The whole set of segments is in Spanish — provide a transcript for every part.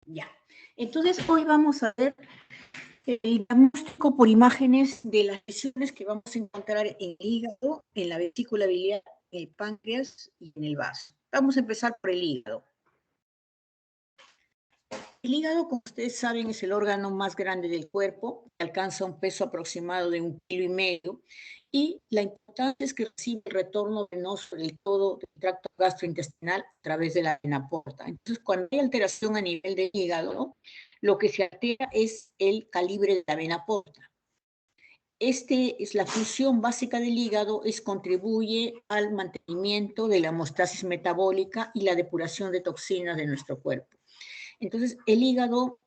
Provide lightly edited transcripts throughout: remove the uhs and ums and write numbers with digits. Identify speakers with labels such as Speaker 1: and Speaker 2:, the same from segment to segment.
Speaker 1: Ya. Entonces, hoy vamos a ver el diagnóstico por imágenes de las lesiones que vamos a encontrar en el hígado, en la vesícula biliar, en el páncreas y en el vaso. Vamos a empezar por el hígado. El hígado, como ustedes saben, es el órgano más grande del cuerpo, alcanza un peso aproximado de 1,5 kilos, y la importancia es que recibe el retorno venoso del todo del tracto gastrointestinal a través de la vena porta. Entonces, cuando hay alteración a nivel del hígado, lo que se altera es el calibre de la vena porta. La función básica del hígado, contribuye al mantenimiento de la homeostasis metabólica y la depuración de toxinas de nuestro cuerpo. Entonces, el hígado,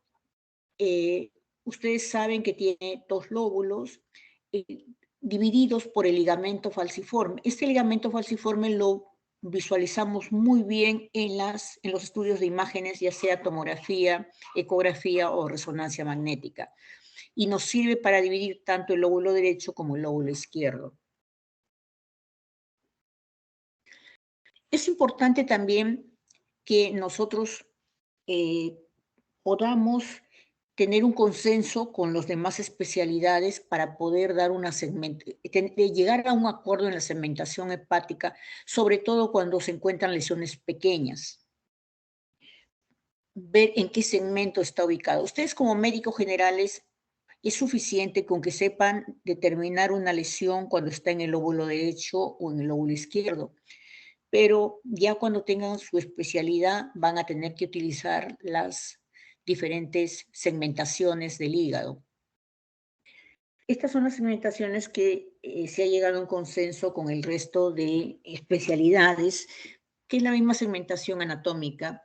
Speaker 1: ustedes saben que tiene 2 lóbulos divididos por el ligamento falciforme. Este ligamento falciforme lo visualizamos muy bien en los estudios de imágenes, ya sea tomografía, ecografía o resonancia magnética, y nos sirve para dividir tanto el lóbulo derecho como el lóbulo izquierdo. Es importante también que nosotros podamos tener un consenso con las demás especialidades para poder dar llegar a un acuerdo en la segmentación hepática, sobre todo cuando se encuentran lesiones pequeñas. Ver en qué segmento está ubicado. Ustedes, como médicos generales, es suficiente con que sepan determinar una lesión cuando está en el lóbulo derecho o en el lóbulo izquierdo, pero ya cuando tengan su especialidad van a tener que utilizar las diferentes segmentaciones del hígado. Estas son las segmentaciones que se ha llegado a un consenso con el resto de especialidades, que es la misma segmentación anatómica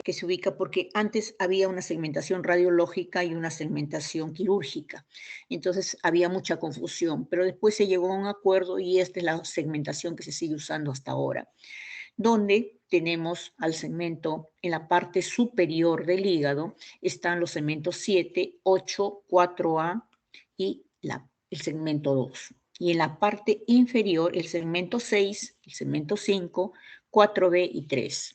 Speaker 1: que se ubica, porque antes había una segmentación radiológica y una segmentación quirúrgica. Entonces había mucha confusión, pero después se llegó a un acuerdo y esta es la segmentación que se sigue usando hasta ahora, donde tenemos al segmento en la parte superior del hígado, están los segmentos 7, 8, 4A y el segmento 2. Y en la parte inferior, el segmento 6, el segmento 5, 4B y 3.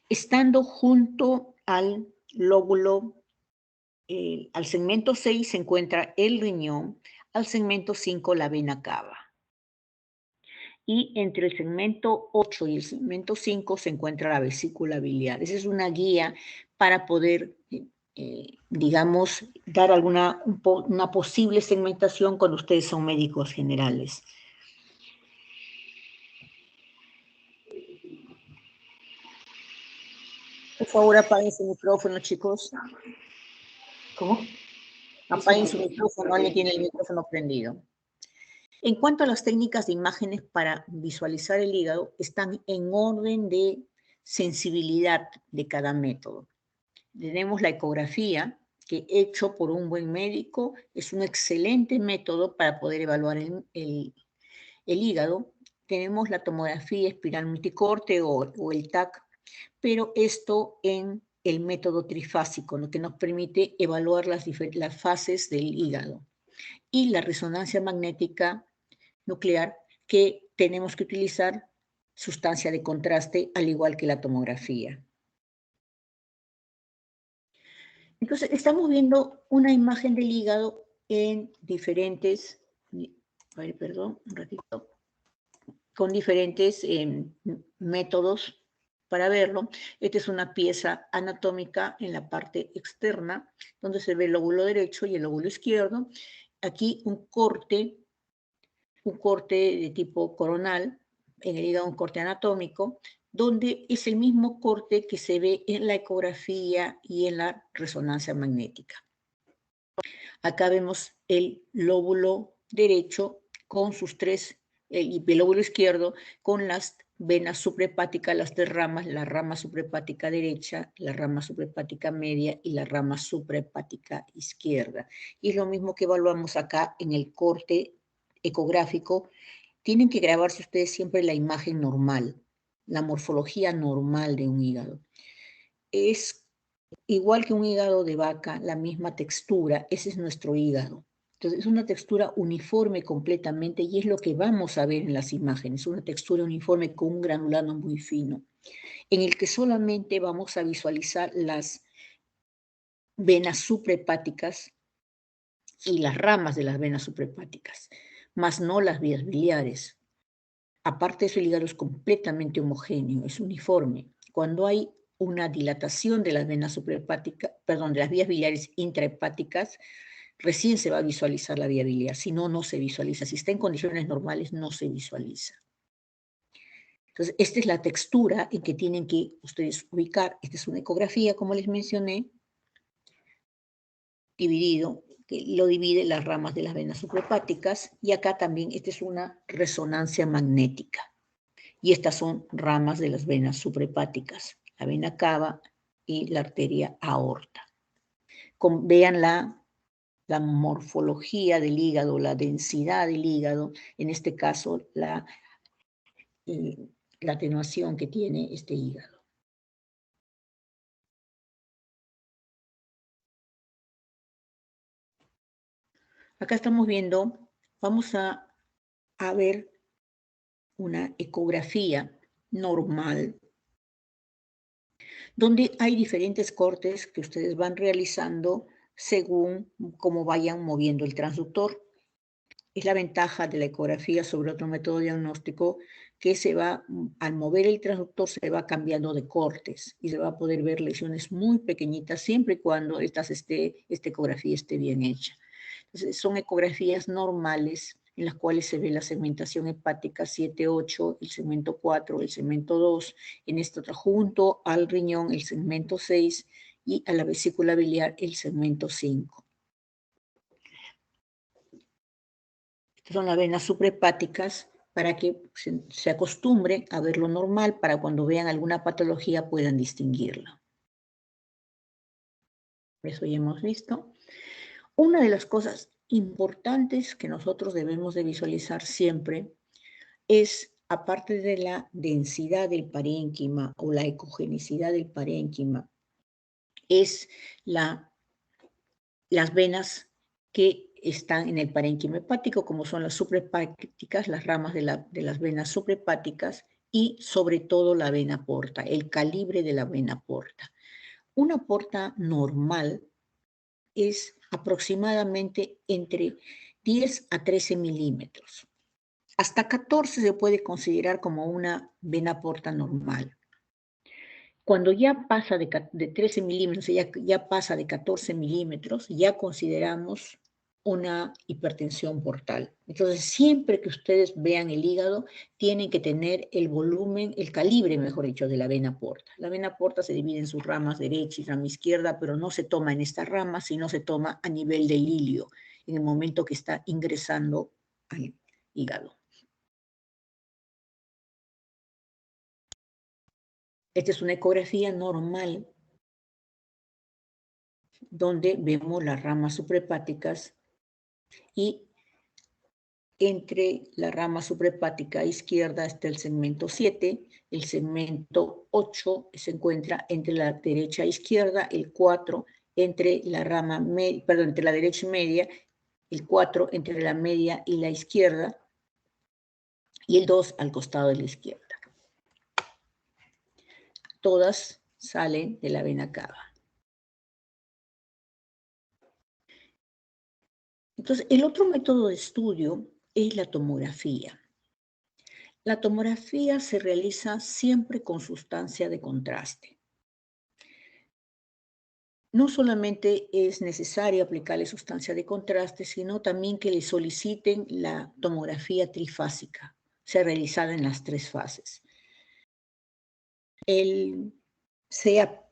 Speaker 1: Estando junto al lóbulo, al segmento 6 se encuentra el riñón, al segmento 5 la vena cava. Y entre el segmento 8 y el segmento 5 se encuentra la vesícula biliar. Esa es una guía para poder, digamos, dar una posible segmentación cuando ustedes son médicos generales. Por favor, apaguen su micrófono, chicos.
Speaker 2: ¿Cómo?
Speaker 1: Apaguen su micrófono, alguien tiene el micrófono prendido. En cuanto a las técnicas de imágenes para visualizar el hígado, están en orden de sensibilidad de cada método. Tenemos la ecografía, que hecho por un buen médico es un excelente método para poder evaluar el hígado. Tenemos la tomografía espiral multicorte o el TAC, pero esto en el método trifásico, lo que nos permite evaluar las fases del hígado. Y la resonancia magnética nuclear, que tenemos que utilizar sustancia de contraste, al igual que la tomografía. Entonces, estamos viendo una imagen del hígado en diferentes, perdón, un ratito, con diferentes métodos para verlo. Esta es una pieza anatómica en la parte externa, donde se ve el lóbulo derecho y el lóbulo izquierdo. Aquí un corte de tipo coronal, en el hígado un corte anatómico, donde es el mismo corte que se ve en la ecografía y en la resonancia magnética. Acá vemos el lóbulo derecho con sus el lóbulo izquierdo con las venas suprahepáticas, las 3 ramas, la rama suprahepática derecha, la rama suprahepática media y la rama suprahepática izquierda. Y es lo mismo que evaluamos acá en el corte ecográfico. Tienen que grabarse ustedes siempre la imagen normal, la morfología normal de un hígado. Es igual que un hígado de vaca, la misma textura, ese es nuestro hígado. Entonces, es una textura uniforme completamente y es lo que vamos a ver en las imágenes, una textura uniforme con un granulado muy fino, en el que solamente vamos a visualizar las venas suprahepáticas y las ramas de las venas suprahepáticas, más no las vías biliares. Aparte de eso, el hígado es completamente homogéneo, es uniforme. Cuando hay una dilatación de las venas suprahepáticas, perdón, de las vías biliares intrahepáticas, recién se va a visualizar la vía biliar, si no, no se visualiza. Si está en condiciones normales, no se visualiza. Entonces, esta es la textura en que tienen que ustedes ubicar. Esta es una ecografía, como les mencioné, dividido, que lo divide las ramas de las venas suprahepáticas, y acá también esta es una resonancia magnética. Y estas son ramas de las venas suprahepáticas, la vena cava y la arteria aorta. Vean la morfología del hígado, la densidad del hígado, en este caso la atenuación que tiene este hígado. Acá estamos viendo, vamos a ver una ecografía normal, donde hay diferentes cortes que ustedes van realizando según cómo vayan moviendo el transductor. Es la ventaja de la ecografía sobre otro método diagnóstico, que al mover el transductor se va cambiando de cortes y se va a poder ver lesiones muy pequeñitas siempre y cuando esta ecografía esté bien hecha. Entonces, son ecografías normales en las cuales se ve la segmentación hepática 7-8, el segmento 4, el segmento 2, en esta otra junto al riñón el segmento 6 y a la vesícula biliar el segmento 5. Estas son las venas suprahepáticas para que se acostumbre a ver lo normal, para cuando vean alguna patología puedan distinguirla. Eso ya hemos visto. Una de las cosas importantes que nosotros debemos de visualizar siempre es, aparte de la densidad del parénquima o la ecogenicidad del parénquima, es las venas que están en el parénquima hepático, como son las suprahepáticas, las ramas de las venas suprahepáticas y sobre todo la vena porta, el calibre de la vena porta. Una porta normal es aproximadamente entre 10 a 13 milímetros. Hasta 14 se puede considerar como una vena porta normal. Cuando ya pasa de 13 milímetros, ya pasa de 14 milímetros, ya consideramos una hipertensión portal. Entonces, siempre que ustedes vean el hígado, tienen que tener el volumen, el calibre, mejor dicho, de la vena porta. La vena porta se divide en sus ramas derecha y rama izquierda, pero no se toma en esta rama, sino se toma a nivel del ilio, en el momento que está ingresando al hígado. Esta es una ecografía normal donde vemos las ramas suprahepáticas y entre la rama suprahepática izquierda está el segmento 7, el segmento 8 se encuentra entre la derecha e izquierda, el 4 entre entre la derecha y media, el 4 entre la media y la izquierda, y el 2 al costado de la izquierda. Todas salen de la vena cava. Entonces, el otro método de estudio es la tomografía. La tomografía se realiza siempre con sustancia de contraste. No solamente es necesario aplicarle sustancia de contraste, sino también que le soliciten la tomografía trifásica, o sea, realizada en las 3 fases. El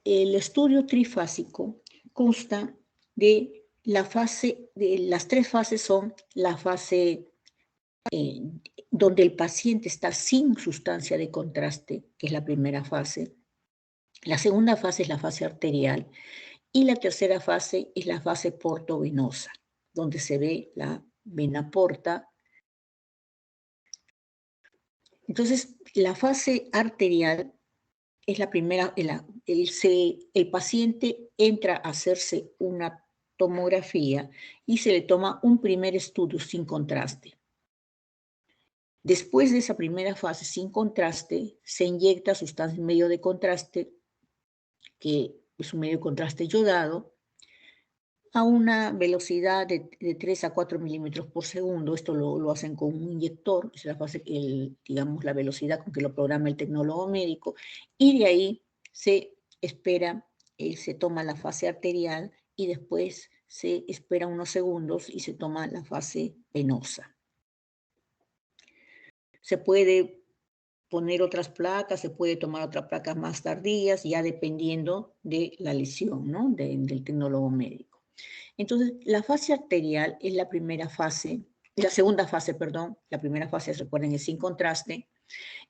Speaker 1: estudio trifásico consta de las 3 fases son la fase donde el paciente está sin sustancia de contraste, que es la primera fase. La segunda fase es la fase arterial y la tercera fase es la fase portovenosa, donde se ve la vena porta. Entonces, la fase arterial es la primera, el paciente entra a hacerse una tomografía y se le toma un primer estudio sin contraste. Después de esa primera fase sin contraste, se inyecta sustancia en medio de contraste, que es un medio de contraste yodado, a una velocidad de 3 a 4 milímetros por segundo. Esto lo hacen con un inyector, es la fase, digamos, la velocidad con que lo programa el tecnólogo médico, y de ahí se espera, se toma la fase arterial y después se espera unos segundos y se toma la fase venosa. Se puede poner otras placas, se puede tomar otras placas más tardías, ya dependiendo de la lesión, ¿no? Del tecnólogo médico. Entonces, la fase arterial es la primera fase, la segunda fase, perdón, la primera fase, recuerden, es sin contraste,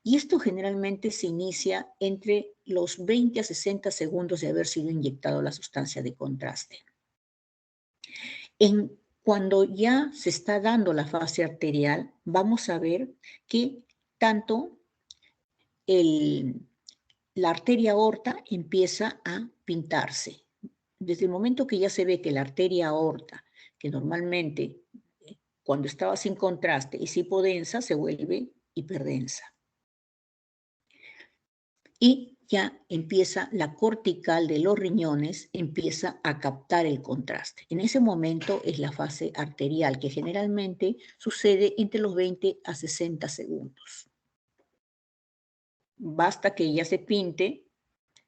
Speaker 1: y esto generalmente se inicia entre los 20 a 60 segundos de haber sido inyectado la sustancia de contraste. Cuando ya se está dando la fase arterial, vamos a ver que tanto la arteria aorta empieza a pintarse. Desde el momento que ya se ve que la arteria aorta, que normalmente cuando estaba sin contraste es hipodensa, se vuelve hiperdensa. Y ya empieza la cortical de los riñones, empieza a captar el contraste. En ese momento es la fase arterial, que generalmente sucede entre los 20 a 60 segundos. Basta que ya se pinte,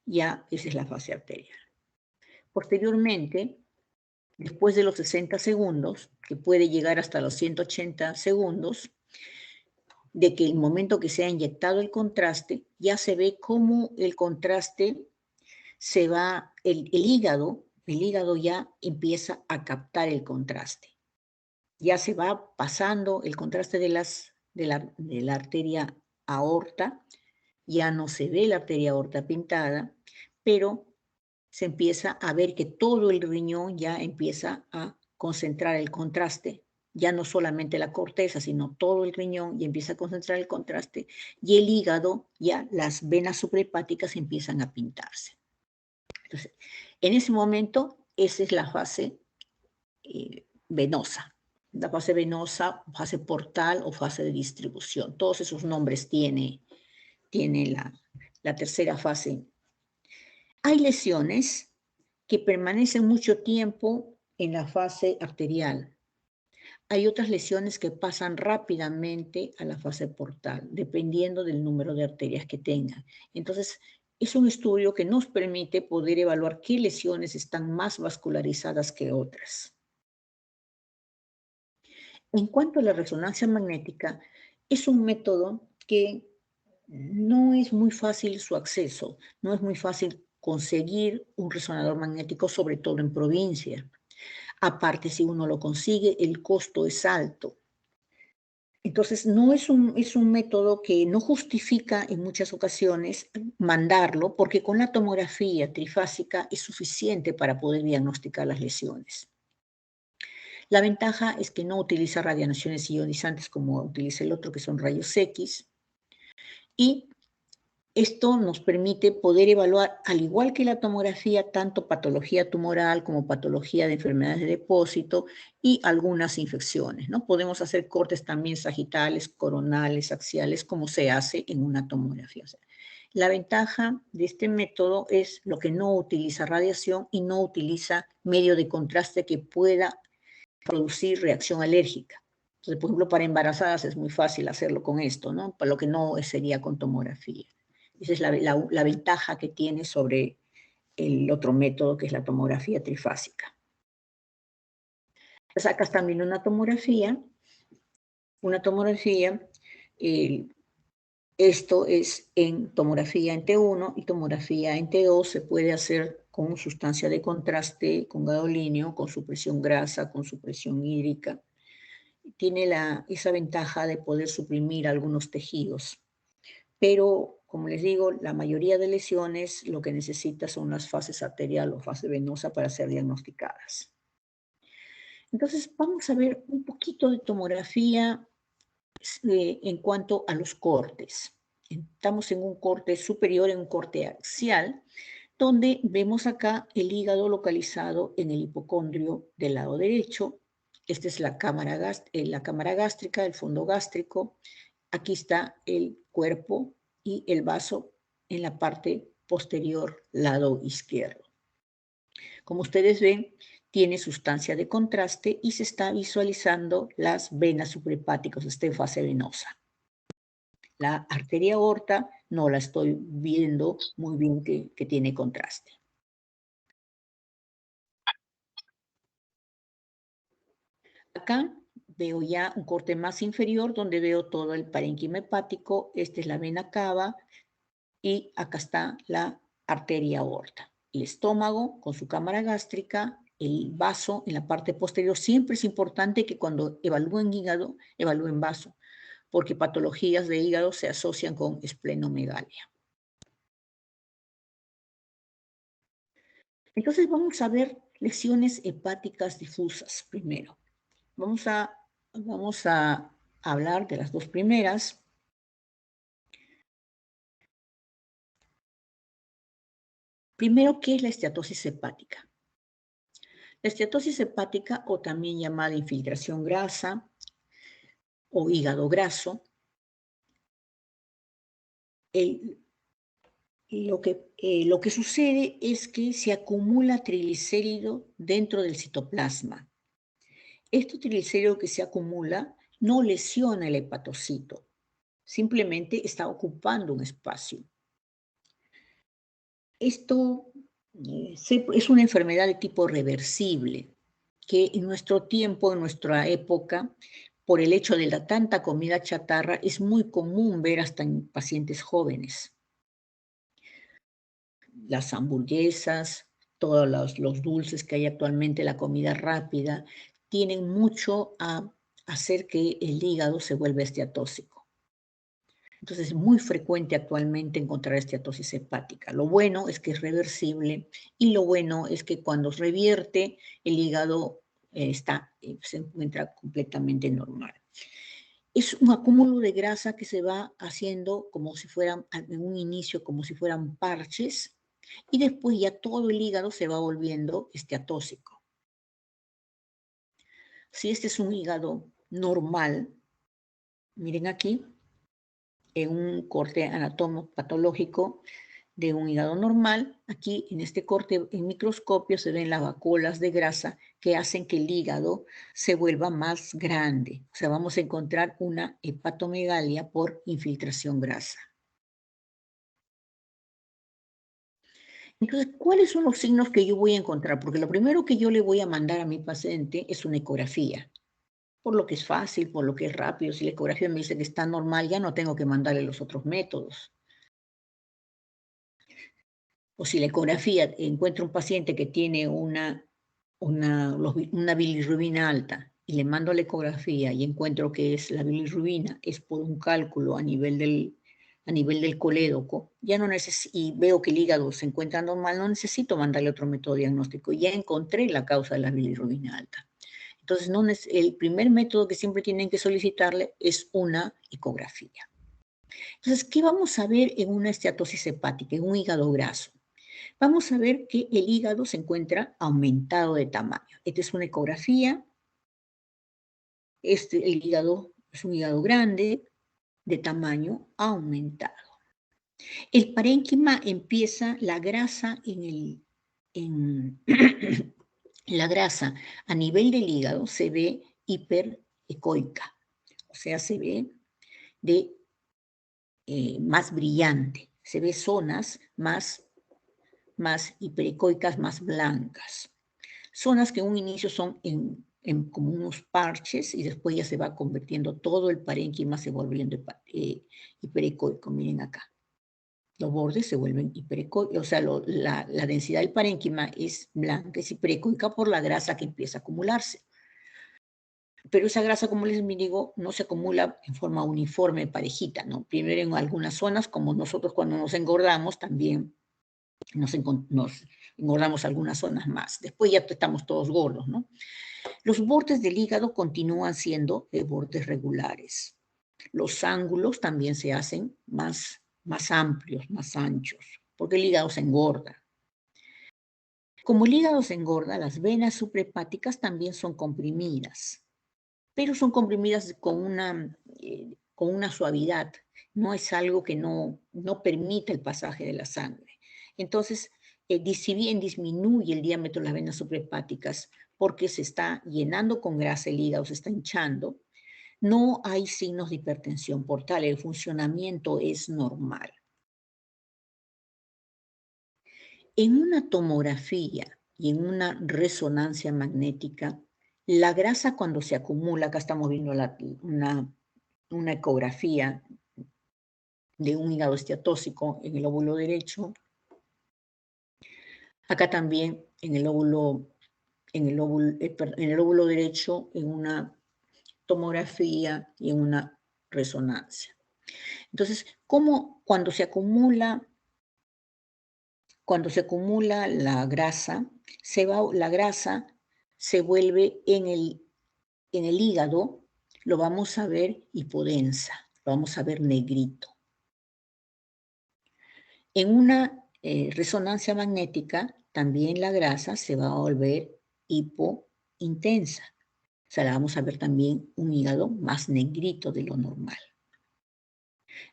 Speaker 1: ya esa es la fase arterial. Posteriormente, después de los 60 segundos, que puede llegar hasta los 180 segundos, de que el momento que se ha inyectado el contraste, ya se ve cómo el contraste se va, el hígado ya empieza a captar el contraste. Ya se va pasando el contraste de la arteria aorta, ya no se ve la arteria aorta pintada, pero se empieza a ver que todo el riñón ya empieza a concentrar el contraste, ya no solamente la corteza, sino todo el riñón y empieza a concentrar el contraste, y el hígado, ya las venas suprahepáticas empiezan a pintarse. Entonces, en ese momento, esa es la fase venosa. La fase venosa, fase portal o fase de distribución. Todos esos nombres tiene la tercera fase. Hay lesiones que permanecen mucho tiempo en la fase arterial. Hay otras lesiones que pasan rápidamente a la fase portal, dependiendo del número de arterias que tengan. Entonces, es un estudio que nos permite poder evaluar qué lesiones están más vascularizadas que otras. En cuanto a la resonancia magnética, es un método que no es muy fácil su acceso, no es muy fácil conseguir un resonador magnético, sobre todo en provincia. Aparte, si uno lo consigue, el costo es alto. Entonces, no es un método que no justifica en muchas ocasiones mandarlo, porque con la tomografía trifásica es suficiente para poder diagnosticar las lesiones. La ventaja es que no utiliza radiaciones ionizantes como utiliza el otro, que son rayos X, y esto nos permite poder evaluar, al igual que la tomografía, tanto patología tumoral como patología de enfermedades de depósito y algunas infecciones, ¿no? Podemos hacer cortes también sagitales, coronales, axiales, como se hace en una tomografía. O sea, la ventaja de este método es lo que no utiliza radiación y no utiliza medio de contraste que pueda producir reacción alérgica. Entonces, por ejemplo, para embarazadas es muy fácil hacerlo con esto, ¿no? Para lo que no sería con tomografía. Esa es la ventaja que tiene sobre el otro método, que es la tomografía trifásica. Sacas también una tomografía, esto es en tomografía en T1 y tomografía en T2, se puede hacer con sustancia de contraste, con gadolínio, con supresión grasa, con supresión hídrica. Tiene esa ventaja de poder suprimir algunos tejidos. Pero, como les digo, la mayoría de lesiones lo que necesita son las fases arterial o fase venosa para ser diagnosticadas. Entonces, vamos a ver un poquito de tomografía en cuanto a los cortes. Estamos en un corte superior, en un corte axial, donde vemos acá el hígado localizado en el hipocondrio del lado derecho. Esta es la cámara gástrica, el fondo gástrico. Aquí está el cuerpo y el vaso en la parte posterior, lado izquierdo. Como ustedes ven, tiene sustancia de contraste y se está visualizando las venas suprahepáticas, está en fase venosa. La arteria aorta no la estoy viendo muy bien que tiene contraste. Acá veo ya un corte más inferior donde veo todo el parénquima hepático. Esta es la vena cava y acá está la arteria aorta. El estómago con su cámara gástrica, el vaso en la parte posterior. Siempre es importante que cuando evalúen hígado, evalúen vaso, porque patologías de hígado se asocian con esplenomegalia. Entonces vamos a ver lesiones hepáticas difusas primero. Vamos a hablar de las dos primeras. Primero, ¿qué es la esteatosis hepática? La esteatosis hepática, o también llamada infiltración grasa o hígado graso, lo que sucede es que se acumula triglicérido dentro del citoplasma. Este triglicérido que se acumula no lesiona el hepatocito, simplemente está ocupando un espacio. Esto es una enfermedad de tipo reversible, que en nuestro tiempo, en nuestra época, por el hecho de la tanta comida chatarra, es muy común ver hasta en pacientes jóvenes. Las hamburguesas, todos los dulces que hay actualmente, la comida rápida, tienen mucho a hacer que el hígado se vuelva esteatóxico. Entonces es muy frecuente actualmente encontrar esteatosis hepática. Lo bueno es que es reversible y lo bueno es que cuando se revierte el hígado se encuentra completamente normal. Es un acúmulo de grasa que se va haciendo como si fueran, en un inicio, como si fueran parches, y después ya todo el hígado se va volviendo esteatóxico. Si este es un hígado normal, miren aquí, en un corte anatomopatológico de un hígado normal, aquí en este corte en microscopio se ven las vacuolas de grasa que hacen que el hígado se vuelva más grande. O sea, vamos a encontrar una hepatomegalia por infiltración grasa. Entonces, ¿cuáles son los signos que yo voy a encontrar? Porque lo primero que yo le voy a mandar a mi paciente es una ecografía. Por lo que es fácil, por lo que es rápido. Si la ecografía me dice que está normal, ya no tengo que mandarle los otros métodos. O si la ecografía encuentra un paciente que tiene una bilirrubina alta y le mando la ecografía y encuentro que es la bilirrubina, es por un cálculo a nivel del colédoco, ya no y veo que el hígado se encuentra normal, no necesito mandarle otro método diagnóstico, ya encontré la causa de la bilirrubina alta. Entonces, el primer método que siempre tienen que solicitarle es una ecografía. Entonces, ¿qué vamos a ver en una esteatosis hepática, en un hígado graso? Vamos a ver que el hígado se encuentra aumentado de tamaño. Esta es una ecografía. El hígado es un hígado grande de tamaño aumentado. El parénquima empieza, la grasa la grasa a nivel del hígado se ve hiperecoica, o sea, se ve más brillante, se ve zonas más hiperecoicas, más blancas. Zonas que en un inicio son como unos parches y después ya se va convirtiendo todo el parénquima, se volviendo hiperecoico. Miren acá. Los bordes se vuelven hiperecoicos, o sea, la densidad del parénquima es blanca, es hiperecoica por la grasa que empieza a acumularse. Pero esa grasa, como les digo, no se acumula en forma uniforme, parejita, ¿no? Primero en algunas zonas, como nosotros cuando nos engordamos, también nos engordamos algunas zonas más. Después ya estamos todos gordos, ¿no? Los bordes del hígado continúan siendo bordes regulares. Los ángulos también se hacen más amplios, más anchos, porque el hígado se engorda. Como el hígado se engorda, las venas suprahepáticas también son comprimidas, pero son comprimidas con una suavidad. No es algo que no permite el pasaje de la sangre. Entonces, si bien disminuye el diámetro de las venas suprahepáticas porque se está llenando con grasa el hígado, se está hinchando, no hay signos de hipertensión portal, el funcionamiento es normal. En una tomografía y en una resonancia magnética, la grasa cuando se acumula, acá estamos viendo una ecografía de un hígado esteatóxico en el lóbulo derecho, acá también en el lóbulo derecho en una tomografía y en una resonancia. Entonces, ¿cómo cuando se acumula la grasa, la grasa se vuelve en el hígado, lo vamos a ver hipodensa, lo vamos a ver negrito. En una resonancia magnética, también la grasa se va a volver hipointensa. O sea, la vamos a ver también un hígado más negrito de lo normal.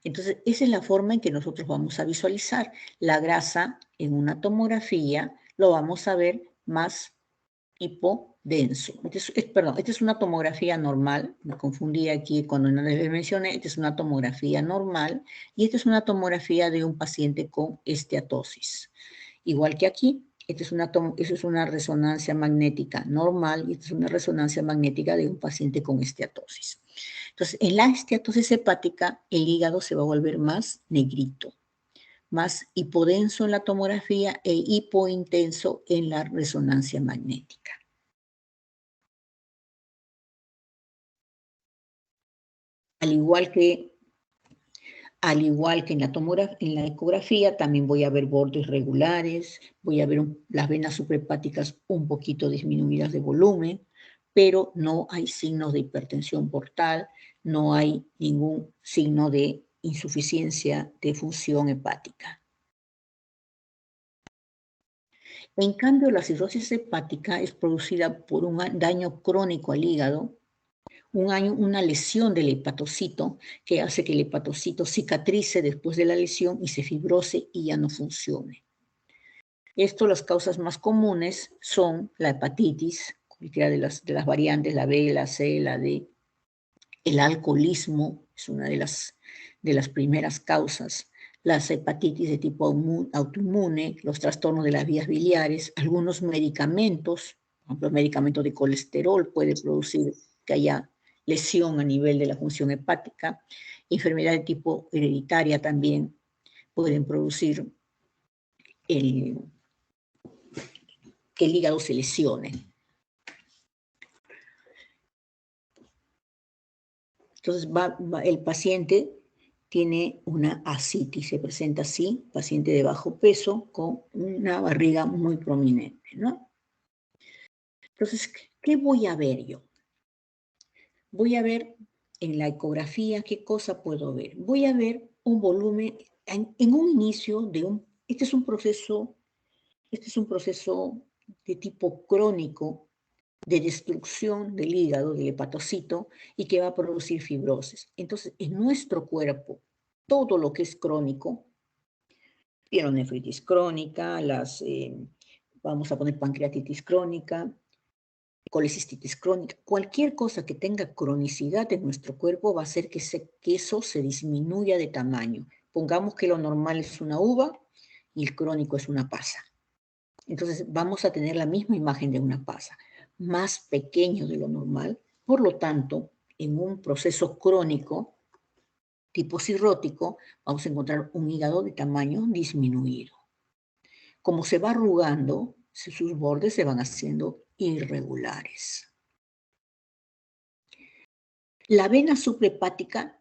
Speaker 1: Entonces, esa es la forma en que nosotros vamos a visualizar la grasa en una tomografía, lo vamos a ver más hipodenso. Esta es una tomografía normal, me confundí aquí cuando no les mencioné, esta es una tomografía normal y esta es una tomografía de un paciente con esteatosis. Igual que aquí, esta es una resonancia magnética normal y esta es una resonancia magnética de un paciente con esteatosis. Entonces, en la esteatosis hepática, el hígado se va a volver más negrito, más hipodenso en la tomografía e hipointenso en la resonancia magnética. Al igual que en la ecografía, también voy a ver bordes regulares, voy a ver las venas suprahepáticas un poquito disminuidas de volumen, pero no hay signos de hipertensión portal, no hay ningún signo de insuficiencia de función hepática. En cambio, la cirrosis hepática es producida por un daño crónico al hígado, una lesión del hepatocito que hace que el hepatocito cicatrice después de la lesión y se fibrose y ya no funcione. Las causas más comunes son la hepatitis, cualquiera de las variantes, la B, la C, la D. El alcoholismo es una de las primeras causas. Las hepatitis de tipo autoinmune, los trastornos de las vías biliares, algunos medicamentos, por ejemplo, el medicamento de colesterol puede producir que haya lesión a nivel de la función hepática. Enfermedad de tipo hereditaria también pueden producir que el hígado se lesione. Entonces el paciente tiene una ascitis, se presenta así, paciente de bajo peso con una barriga muy prominente, ¿no? Entonces, ¿qué voy a ver yo? Voy a ver en la ecografía qué cosa puedo ver. Voy a ver un volumen en un inicio este es un proceso de tipo crónico de destrucción del hígado, del hepatocito, y que va a producir fibrosis. Entonces, en nuestro cuerpo, todo lo que es crónico, pielonefritis crónica, vamos a poner pancreatitis crónica, colecistitis crónica, cualquier cosa que tenga cronicidad en nuestro cuerpo va a hacer que eso se disminuya de tamaño. Pongamos que lo normal es una uva y el crónico es una pasa. Entonces vamos a tener la misma imagen de una pasa, más pequeño de lo normal. Por lo tanto, en un proceso crónico tipo cirrótico, vamos a encontrar un hígado de tamaño disminuido. Como se va arrugando, sus bordes se van haciendo irregulares. Las venas suprahepáticas,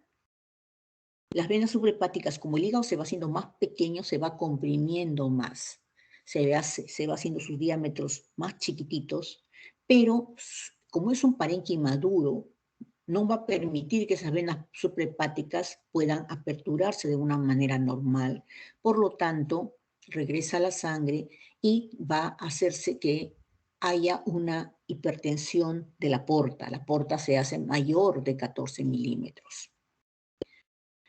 Speaker 1: como el hígado se va haciendo más pequeño, se va comprimiendo más. Se va haciendo sus diámetros más chiquititos, pero como es un parénquima duro, no va a permitir que esas venas suprahepáticas puedan aperturarse de una manera normal. Por lo tanto, regresa a la sangre y va a hacerse que haya una hipertensión de la porta. La porta se hace mayor de 14 milímetros.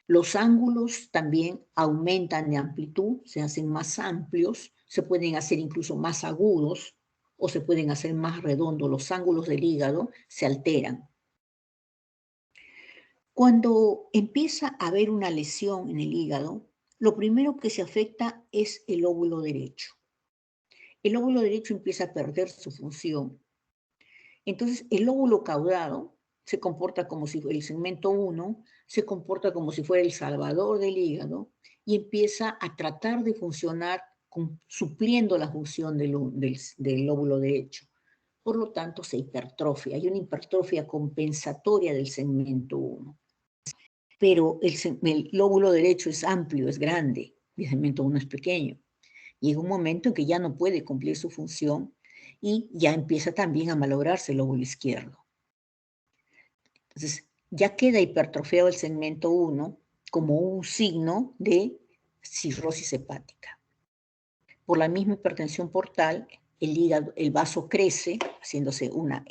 Speaker 1: Los ángulos también aumentan de amplitud, se hacen más amplios, se pueden hacer incluso más agudos o se pueden hacer más redondos. Los ángulos del hígado se alteran. Cuando empieza a haber una lesión en el hígado, lo primero que se afecta es el lóbulo derecho. El lóbulo derecho empieza a perder su función. Entonces, el lóbulo caudado se comporta como si el segmento 1 se comporta como si fuera el salvador del hígado y empieza a tratar de funcionar supliendo la función del lóbulo derecho. Por lo tanto, se hipertrofia. Hay una hipertrofia compensatoria del segmento 1. Pero el lóbulo derecho es amplio, es grande, y el segmento 1 es pequeño. Llega un momento en que ya no puede cumplir su función y ya empieza también a malograrse el lóbulo izquierdo. Entonces, ya queda hipertrofiado el segmento 1 como un signo de cirrosis hepática. Por la misma hipertensión portal, el hígado, el vaso crece, haciéndose una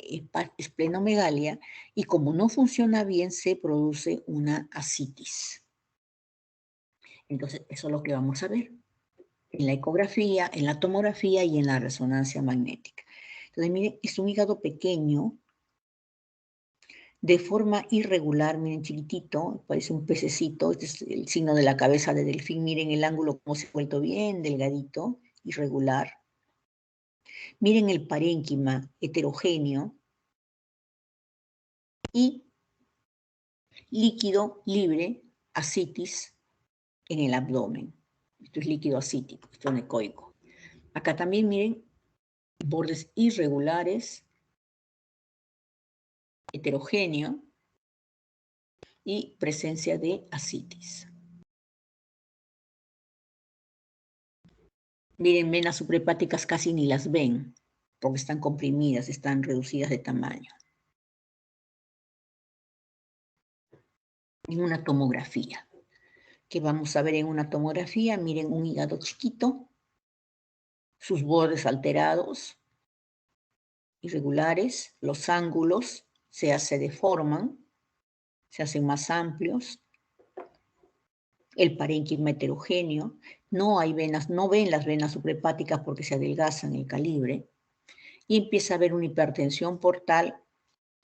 Speaker 1: esplenomegalia, y como no funciona bien, se produce una ascitis. Entonces, eso es lo que vamos a ver en la ecografía, en la tomografía y en la resonancia magnética. Entonces, miren, es un hígado pequeño, de forma irregular, miren, chiquitito, parece un pececito, este es el signo de la cabeza de delfín, miren el ángulo como se ha vuelto bien delgadito, irregular. Miren el parénquima heterogéneo y líquido libre, ascitis, en el abdomen. Esto es líquido ascítico, esto es necoico. Acá también miren bordes irregulares, heterogéneo y presencia de ascitis. Miren, venas suprahepáticas casi ni las ven, porque están comprimidas, están reducidas de tamaño. En una tomografía. ¿Qué vamos a ver en una tomografía? Miren un hígado chiquito, sus bordes alterados, irregulares, los ángulos se deforman, se hacen más amplios, el parénquima heterogéneo, no hay venas, no ven las venas suprahepáticas porque se adelgazan el calibre, y empieza a haber una hipertensión portal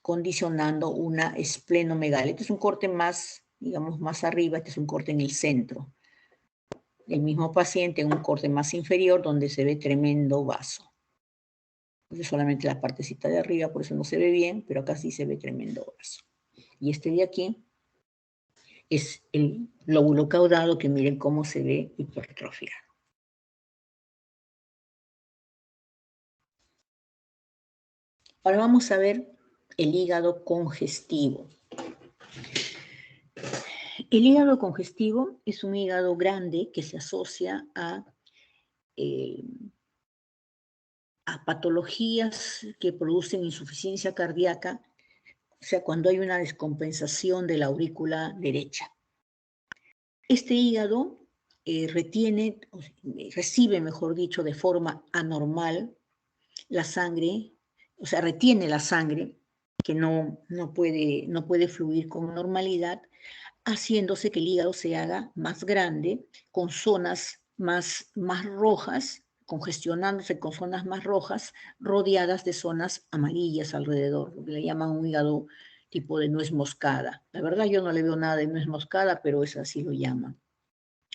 Speaker 1: condicionando una esplenomegalia. Este es un corte más, digamos, más arriba, este es un corte en el centro. El mismo paciente en un corte más inferior donde se ve tremendo vaso. Es solamente la partecita de arriba, por eso no se ve bien, pero acá sí se ve tremendo vaso. Y este de aquí es el lóbulo caudado, que miren cómo se ve hipertrofiado. Ahora vamos a ver el hígado congestivo. El hígado congestivo es un hígado grande que se asocia a patologías que producen insuficiencia cardíaca, o sea, cuando hay una descompensación de la aurícula derecha. Este hígado recibe, mejor dicho, de forma anormal la sangre, o sea, retiene la sangre que no puede fluir con normalidad, haciéndose que el hígado se haga más grande, con zonas más rojas, congestionándose con zonas más rojas, rodeadas de zonas amarillas alrededor, lo que le llaman un hígado tipo de nuez moscada. La verdad yo no le veo nada de nuez moscada, pero es así lo llaman.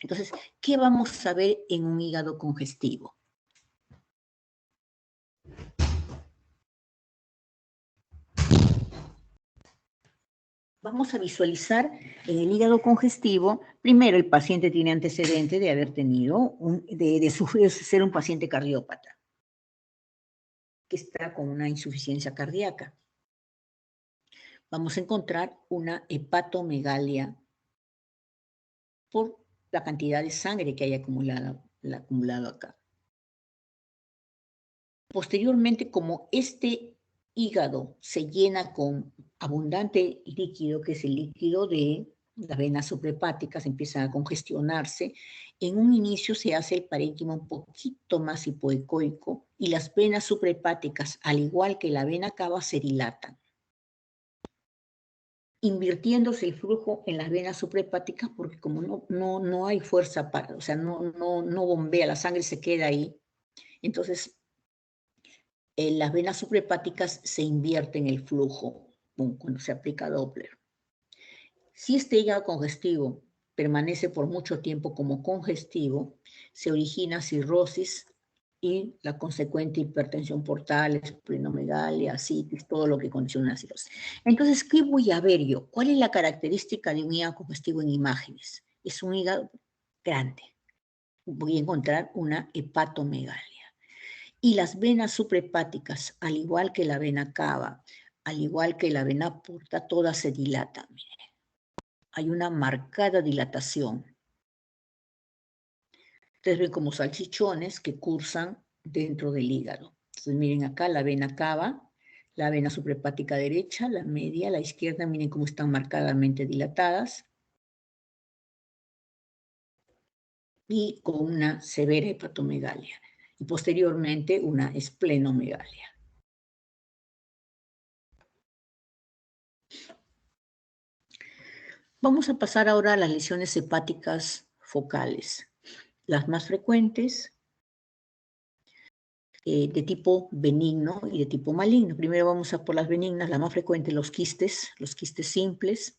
Speaker 1: Entonces, ¿qué vamos a ver en un hígado congestivo? Vamos a visualizar en el hígado congestivo, primero el paciente tiene antecedente de haber tenido, de ser un paciente cardiópata, que está con una insuficiencia cardíaca. Vamos a encontrar una hepatomegalia por la cantidad de sangre que hay acumulado acá. Posteriormente, como este hígado se llena con abundante líquido, que es el líquido de las venas suprahepáticas empiezan a congestionarse. En un inicio se hace el parénquima un poquito más hipoecoico y las venas suprahepáticas, al igual que la vena cava, se dilatan, invirtiéndose el flujo en las venas suprahepáticas porque como no hay fuerza para, o sea, no bombea, la sangre se queda ahí. Entonces, las venas suprahepáticas se invierten el flujo cuando se aplica Doppler. Si este hígado congestivo permanece por mucho tiempo como congestivo, se origina cirrosis y la consecuente hipertensión portal, esplenomegalia, citis, todo lo que condiciona la cirrosis. Entonces, ¿qué voy a ver yo? ¿Cuál es la característica de un hígado congestivo en imágenes? Es un hígado grande. Voy a encontrar una hepatomegalia. Y las venas suprahepáticas, al igual que la vena cava, al igual que la vena porta, todas se dilatan. Miren. Hay una marcada dilatación. Ustedes ven como salchichones que cursan dentro del hígado. Entonces miren acá la vena cava, la vena suprahepática derecha, la media, la izquierda, miren cómo están marcadamente dilatadas. Y con una severa hepatomegalia. Y posteriormente una esplenomegalia. Vamos a pasar ahora a las lesiones hepáticas focales. Las más frecuentes, de tipo benigno y de tipo maligno. Primero vamos a por las benignas, la más frecuente, los quistes simples,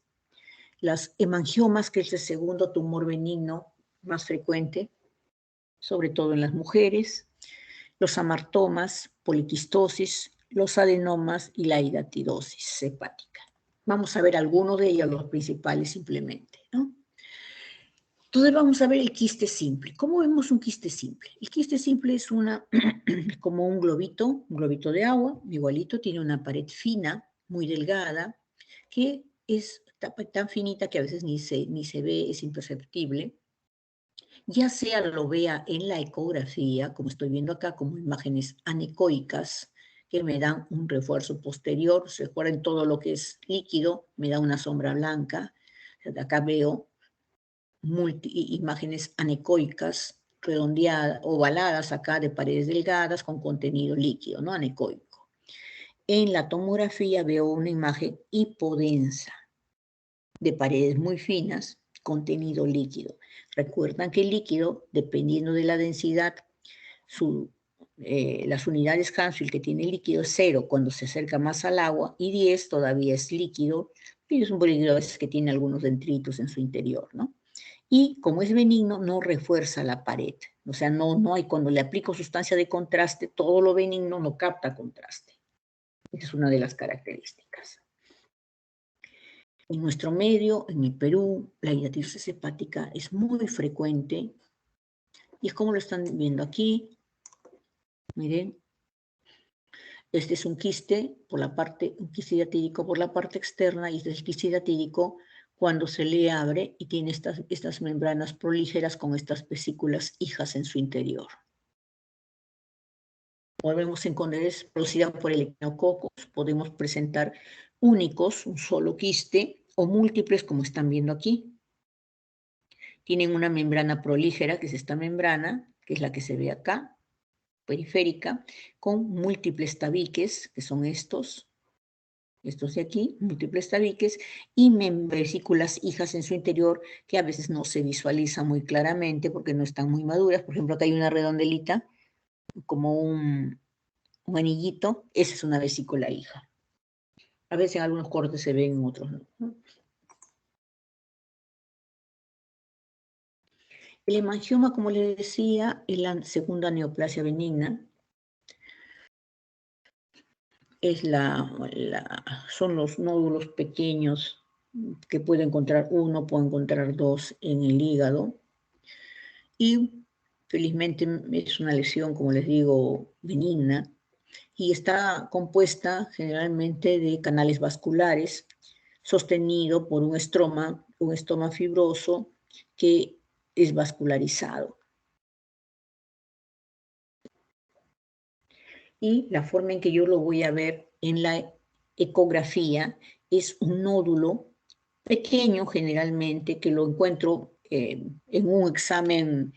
Speaker 1: las hemangiomas, que es el segundo tumor benigno más frecuente, sobre todo en las mujeres, los amartomas, poliquistosis, los adenomas y la hidatidosis hepática. Vamos a ver algunos de ellos, los principales simplemente, ¿no? Entonces vamos a ver el quiste simple. ¿Cómo vemos un quiste simple? El quiste simple es como un globito de agua, igualito, tiene una pared fina, muy delgada, que es tan finita que a veces ni se ve, es imperceptible. Ya sea lo vea en la ecografía, como estoy viendo acá, como imágenes anecoicas, que me dan un refuerzo posterior, se recuerden todo lo que es líquido, me da una sombra blanca. Acá veo imágenes anecoicas, redondeadas, ovaladas acá de paredes delgadas con contenido líquido, ¿no? Anecoico. En la tomografía veo una imagen hipodensa de paredes muy finas, contenido líquido. Recuerdan que el líquido, dependiendo de la densidad, las unidades Hansfield que tiene el líquido es 0 cuando se acerca más al agua y 10 todavía es líquido, pero es un líquido a veces que tiene algunos detritos en su interior, ¿no? Y como es benigno, no refuerza la pared. O sea, no hay, cuando le aplico sustancia de contraste, todo lo benigno no capta contraste. Esa es una de las características. En nuestro medio, en el Perú, la hidatidosis hepática es muy frecuente y es como lo están viendo aquí. Miren, este es un quiste un quiste hidatídico por la parte externa, y este es el quiste hidatídico cuando se le abre y tiene estas membranas prolígeras con estas vesículas hijas en su interior. Podemos encontrar, es producida por el echinococos, podemos presentar únicos, un solo quiste, o múltiples, como están viendo aquí. Tienen una membrana prolígera, que es esta membrana, que es la que se ve acá, periférica, con múltiples tabiques, que son estos de aquí, múltiples tabiques, y vesículas hijas en su interior, que a veces no se visualizan muy claramente porque no están muy maduras. Por ejemplo, acá hay una redondelita, como un anillito, esa es una vesícula hija. A veces en algunos cortes se ven, en otros no. El hemangioma, como les decía, es la segunda neoplasia benigna. Son los nódulos pequeños que puede encontrar uno, puede encontrar dos en el hígado. Y felizmente es una lesión, como les digo, benigna, y está compuesta generalmente de canales vasculares, sostenido por un estoma fibroso que es vascularizado. Y la forma en que yo lo voy a ver en la ecografía es un nódulo pequeño generalmente, que lo encuentro en un examen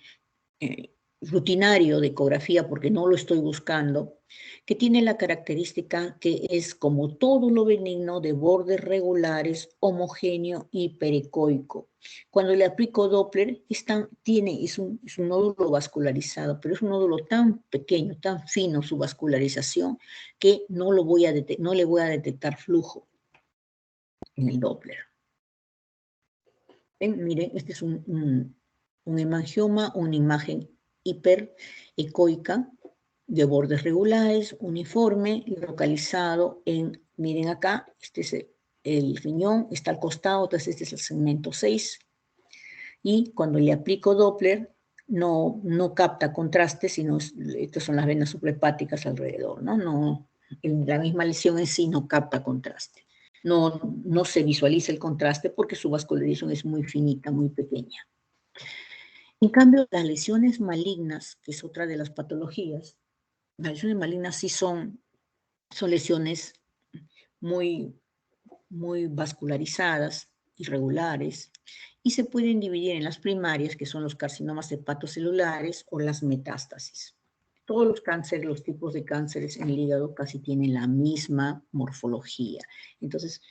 Speaker 1: rutinario de ecografía, porque no lo estoy buscando, que tiene la característica que es como todo lo benigno de bordes regulares, homogéneo y perecoico. Cuando le aplico Doppler, es un nódulo vascularizado, pero es un nódulo tan pequeño, tan fino su vascularización, que no le voy a detectar flujo en el Doppler. ¿Ven? Miren, este es un hemangioma, una imagen hiperecoica de bordes regulares, uniforme, localizado en, miren acá, este es el riñón, está al costado, entonces este es el segmento 6, y cuando le aplico Doppler, no capta contraste, sino estas son las venas suprahepáticas alrededor, ¿no? La misma lesión en sí no capta contraste. No se visualiza el contraste porque su vascularización es muy finita, muy pequeña. En cambio, las lesiones malignas, que es otra de las patologías, las lesiones malignas sí son lesiones muy vascularizadas, irregulares, y se pueden dividir en las primarias, que son los carcinomas hepatocelulares, o las metástasis. Todos los cánceres, los tipos de cánceres en el hígado casi tienen la misma morfología. Entonces,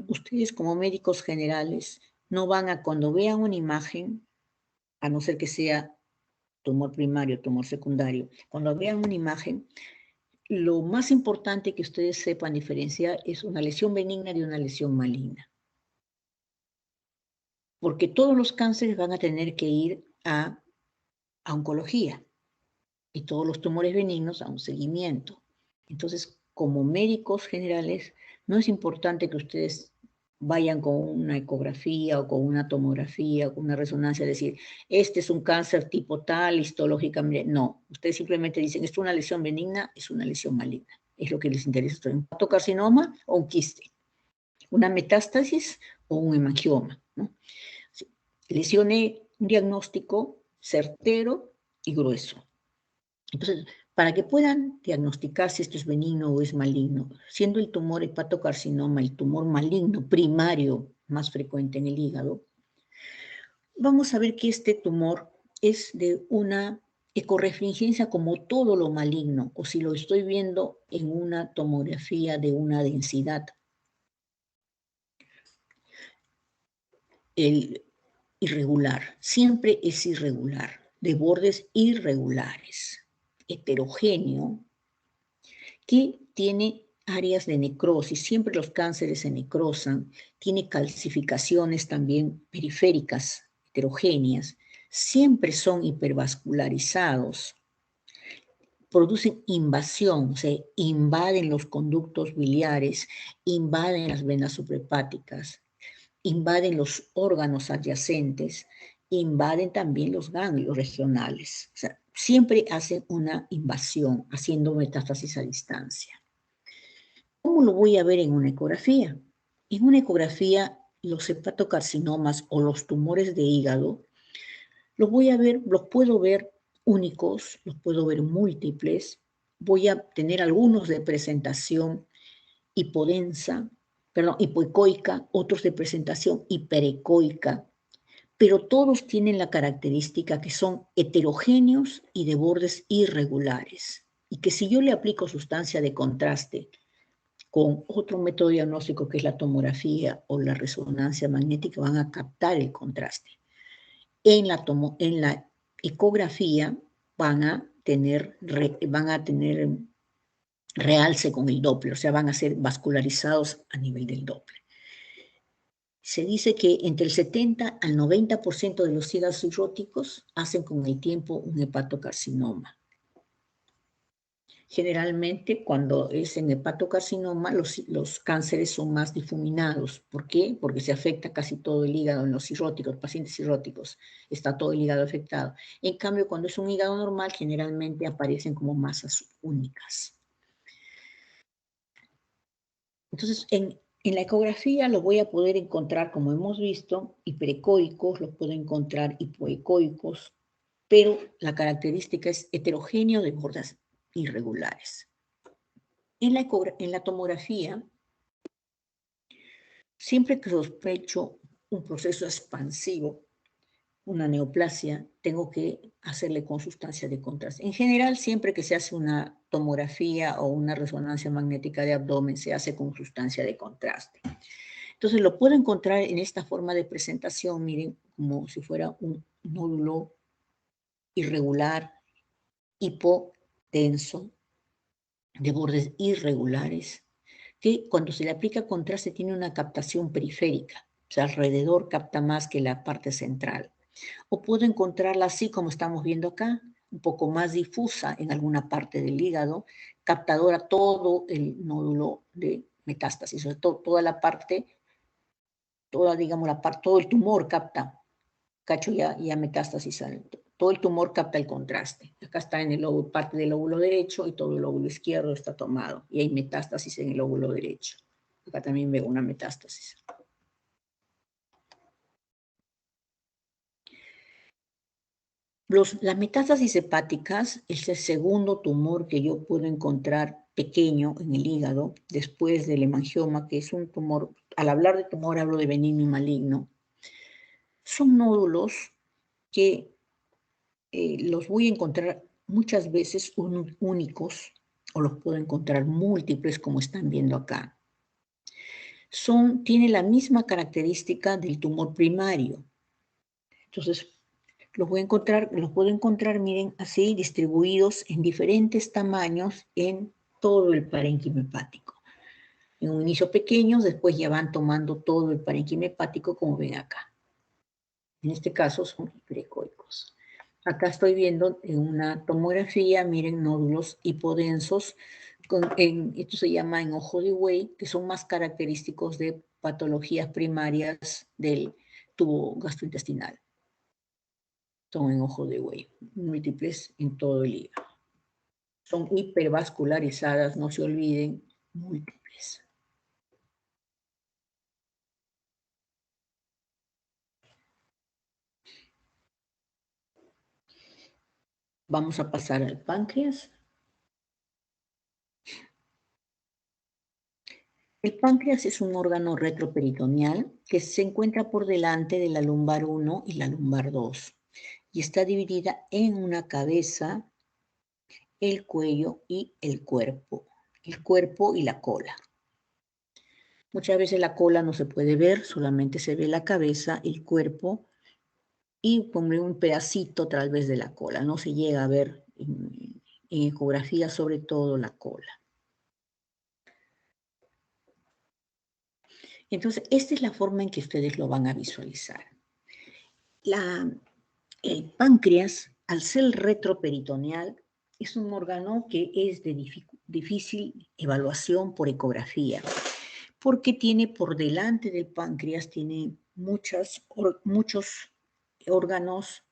Speaker 1: ustedes como médicos generales no van a, cuando vean una imagen, a no ser que sea tumor primario, tumor secundario, cuando vean una imagen, lo más importante que ustedes sepan diferenciar es una lesión benigna de una lesión maligna. Porque todos los cánceres van a tener que ir a oncología y todos los tumores benignos a un seguimiento. Entonces, como médicos generales, no es importante que ustedes vayan con una ecografía o con una tomografía o con una resonancia a decir, este es un cáncer tipo tal, histológicamente. No, ustedes simplemente dicen, ¿es una lesión benigna? Es una lesión maligna. Es lo que les interesa. ¿Un hepatocarcinoma o un quiste? ¿Una metástasis o un hemangioma? ¿No? Lesione un diagnóstico certero y grueso. Entonces, para que puedan diagnosticar si esto es benigno o es maligno, siendo el tumor hepatocarcinoma el tumor maligno primario más frecuente en el hígado, vamos a ver que este tumor es de una ecorefringencia como todo lo maligno, o si lo estoy viendo en una tomografía de una densidad. El irregular, siempre es irregular, de bordes irregulares, heterogéneo, que tiene áreas de necrosis, siempre los cánceres se necrosan, tiene calcificaciones también periféricas, heterogéneas, siempre son hipervascularizados, producen invasión, o sea, invaden los conductos biliares, invaden las venas suprahepáticas, invaden los órganos adyacentes, invaden también los ganglios regionales. O sea, siempre hacen una invasión, haciendo metástasis a distancia. ¿Cómo lo voy a ver en una ecografía? En una ecografía, los hepatocarcinomas o los tumores de hígado, los puedo ver únicos, los puedo ver múltiples, voy a tener algunos de presentación hipodensa, hipoecoica, otros de presentación hiperecoica, pero todos tienen la característica que son heterogéneos y de bordes irregulares, y que si yo le aplico sustancia de contraste con otro método diagnóstico que es la tomografía o la resonancia magnética, van a captar el contraste. En la ecografía van a tener realce con el Doppler, o sea, van a ser vascularizados a nivel del Doppler. Se dice que entre el 70 al 90% de los hígados cirróticos hacen con el tiempo un hepatocarcinoma. Generalmente, cuando es en hepatocarcinoma, los cánceres son más difuminados. ¿Por qué? Porque se afecta casi todo el hígado en los cirróticos, pacientes cirróticos, está todo el hígado afectado. En cambio, cuando es un hígado normal, generalmente aparecen como masas únicas. Entonces, en la ecografía lo voy a poder encontrar, como hemos visto, hiperecoicos, los puedo encontrar hipoecoicos, pero la característica es heterogéneo de bordes irregulares. En la tomografía Siempre que sospecho un proceso expansivo, una neoplasia, tengo que hacerle con sustancia de contraste. En general, siempre que se hace una tomografía o una resonancia magnética de abdomen, se hace con sustancia de contraste. Entonces, lo puedo encontrar en esta forma de presentación, miren, como si fuera un nódulo irregular, hipotenso, de bordes irregulares, que cuando se le aplica contraste tiene una captación periférica, o sea, alrededor capta más que la parte central. O puedo encontrarla así como estamos viendo acá, un poco más difusa en alguna parte del hígado, captadora todo el nódulo de metástasis, sobre todo toda la parte, toda, digamos, todo el tumor capta, cacho ya metástasis, todo el tumor capta el contraste. Acá está en el lóbulo, parte del lóbulo derecho y todo el lóbulo izquierdo está tomado y hay metástasis en el lóbulo derecho. Acá también veo una metástasis. Las metástasis hepáticas es el segundo tumor que yo puedo encontrar pequeño en el hígado después del hemangioma, que es un tumor, al hablar de tumor hablo de benigno y maligno. Son nódulos que los voy a encontrar muchas veces únicos o los puedo encontrar múltiples como están viendo acá. Tiene la misma característica del tumor primario. Entonces, los puedo encontrar, miren, así distribuidos en diferentes tamaños en todo el parénquima hepático. En un inicio pequeños, después ya van tomando todo el parénquima hepático, como ven acá. En este caso son hiperecoicos. Acá estoy viendo en una tomografía, miren, nódulos hipodensos, esto se llama en ojo de buey, que son más característicos de patologías primarias del tubo gastrointestinal. Son en ojo de buey, múltiples en todo el hígado. Son hipervascularizadas, no se olviden, múltiples. Vamos a pasar al páncreas. El páncreas es un órgano retroperitoneal que se encuentra por delante de la lumbar 1 y la lumbar 2 y está dividida en una cabeza, el cuello y el cuerpo y la cola. Muchas veces la cola no se puede ver, solamente se ve la cabeza, el cuerpo y pondré un pedacito tal vez de la cola. No se llega a ver en ecografía, sobre todo la cola. Entonces, esta es la forma en que ustedes lo van a visualizar. El páncreas, al ser retroperitoneal, es un órgano que es de difícil evaluación por ecografía, porque tiene por delante del páncreas, tiene muchos órganos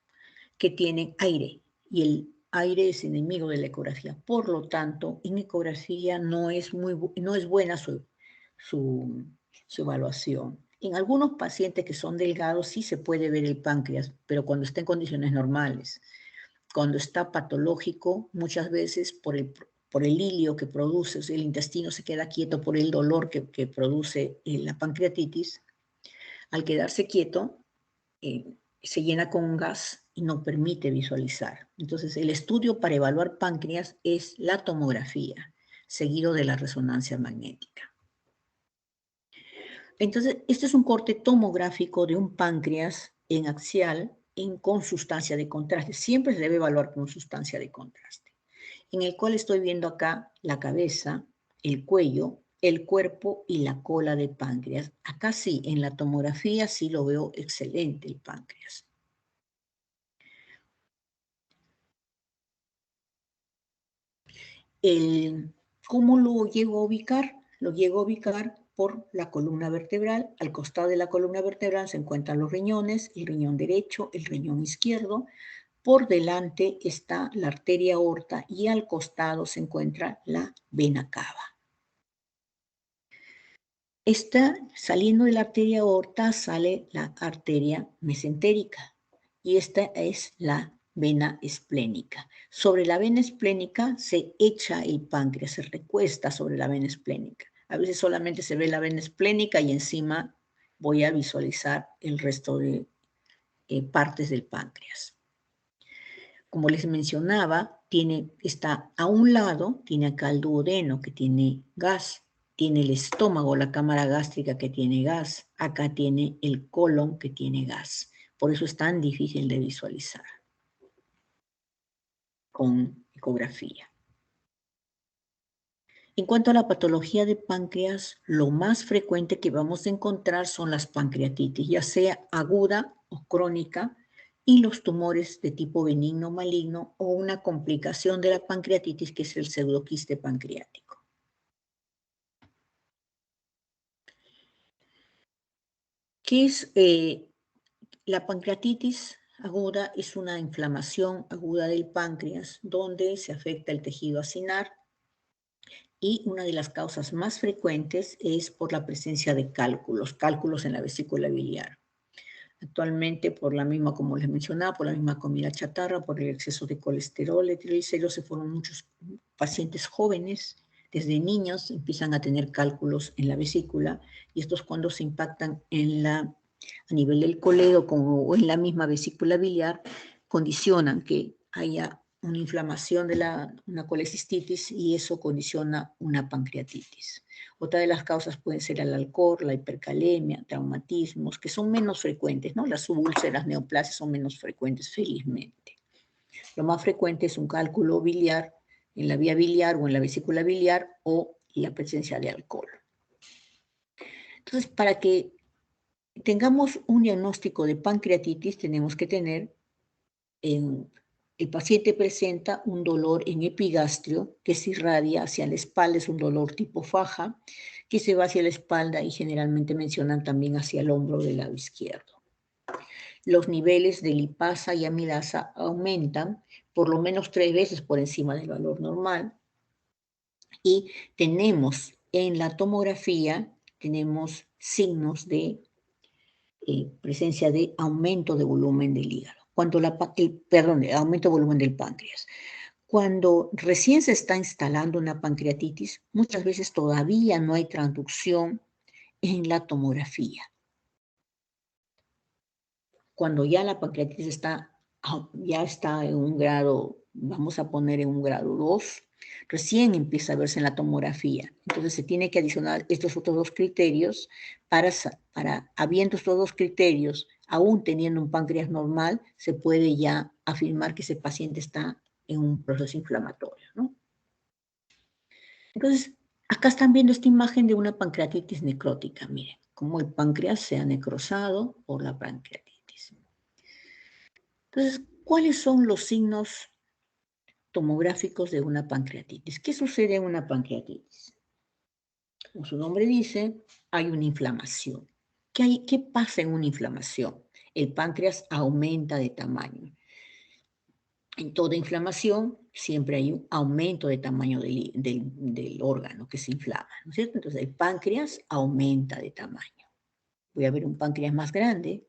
Speaker 1: que tienen aire, y el aire es enemigo de la ecografía. Por lo tanto, en ecografía no es buena su evaluación. En algunos pacientes que son delgados sí se puede ver el páncreas, pero cuando está en condiciones normales. Cuando está patológico, muchas veces por el hilio que produce, o sea, el intestino se queda quieto por el dolor que produce la pancreatitis. Al quedarse quieto, se llena con gas y no permite visualizar. Entonces, el estudio para evaluar páncreas es la tomografía, seguido de la resonancia magnética. Entonces, este es un corte tomográfico de un páncreas en axial con sustancia de contraste. Siempre se debe evaluar con sustancia de contraste, en el cual estoy viendo acá la cabeza, el cuello, el cuerpo y la cola de páncreas. Acá sí, en la tomografía sí lo veo excelente el páncreas. ¿Cómo lo llego a ubicar? Lo llego a ubicar por la columna vertebral. Al costado de la columna vertebral se encuentran los riñones, el riñón derecho, el riñón izquierdo. Por delante está la arteria aorta y al costado se encuentra la vena cava. Saliendo de la arteria aorta sale la arteria mesentérica y esta es la vena esplénica. Sobre la vena esplénica se echa el páncreas, se recuesta sobre la vena esplénica. A veces solamente se ve la vena esplénica y encima voy a visualizar el resto de partes del páncreas. Como les mencionaba, está a un lado, tiene acá el duodeno que tiene gas, tiene el estómago, la cámara gástrica que tiene gas, acá tiene el colon que tiene gas. Por eso es tan difícil de visualizar con ecografía. En cuanto a la patología de páncreas, lo más frecuente que vamos a encontrar son las pancreatitis, ya sea aguda o crónica, y los tumores de tipo benigno o maligno o una complicación de la pancreatitis que es el pseudoquiste pancreático. ¿Qué es la pancreatitis aguda? Es una inflamación aguda del páncreas donde se afecta el tejido acinar y una de las causas más frecuentes es por la presencia de cálculos en la vesícula biliar. Actualmente, por la misma, como les mencionaba, por la misma comida chatarra, por el exceso de colesterol y triglicéridos, se fueron muchos pacientes jóvenes, desde niños, empiezan a tener cálculos en la vesícula, y estos cuando se impactan a nivel del coledo o en la misma vesícula biliar, condicionan que haya una inflamación de una colecistitis y eso condiciona una pancreatitis. Otra de las causas pueden ser el alcohol, la hipercalemia, traumatismos, que son menos frecuentes, ¿no? Las úlceras, neoplasias son menos frecuentes, felizmente. Lo más frecuente es un cálculo biliar en la vía biliar o en la vesícula biliar o la presencia de alcohol. Entonces, para que tengamos un diagnóstico de pancreatitis, tenemos que tener el paciente presenta un dolor en epigastrio que se irradia hacia la espalda, es un dolor tipo faja, que se va hacia la espalda y generalmente mencionan también hacia el hombro del lado izquierdo. Los niveles de lipasa y amilasa aumentan por lo menos 3 veces por encima del valor normal y tenemos en la tomografía, tenemos signos de presencia de aumento de volumen del hígado. Cuando aumento de volumen del páncreas. Cuando recién se está instalando una pancreatitis, muchas veces todavía no hay transducción en la tomografía. Cuando ya la pancreatitis ya está en un grado, vamos a poner en un grado 2, recién empieza a verse en la tomografía. Entonces se tiene que adicionar estos otros dos criterios habiendo estos dos criterios, aún teniendo un páncreas normal, se puede ya afirmar que ese paciente está en un proceso inflamatorio, ¿no? Entonces, acá están viendo esta imagen de una pancreatitis necrótica, miren, cómo el páncreas se ha necrosado por la pancreatitis. Entonces, ¿cuáles son los signos tomográficos de una pancreatitis? ¿Qué sucede en una pancreatitis? Como su nombre dice, hay una inflamación. ¿Qué pasa en una inflamación? El páncreas aumenta de tamaño. En toda inflamación siempre hay un aumento de tamaño del órgano que se inflama, ¿no es cierto? Entonces el páncreas aumenta de tamaño. Voy a ver un páncreas más grande.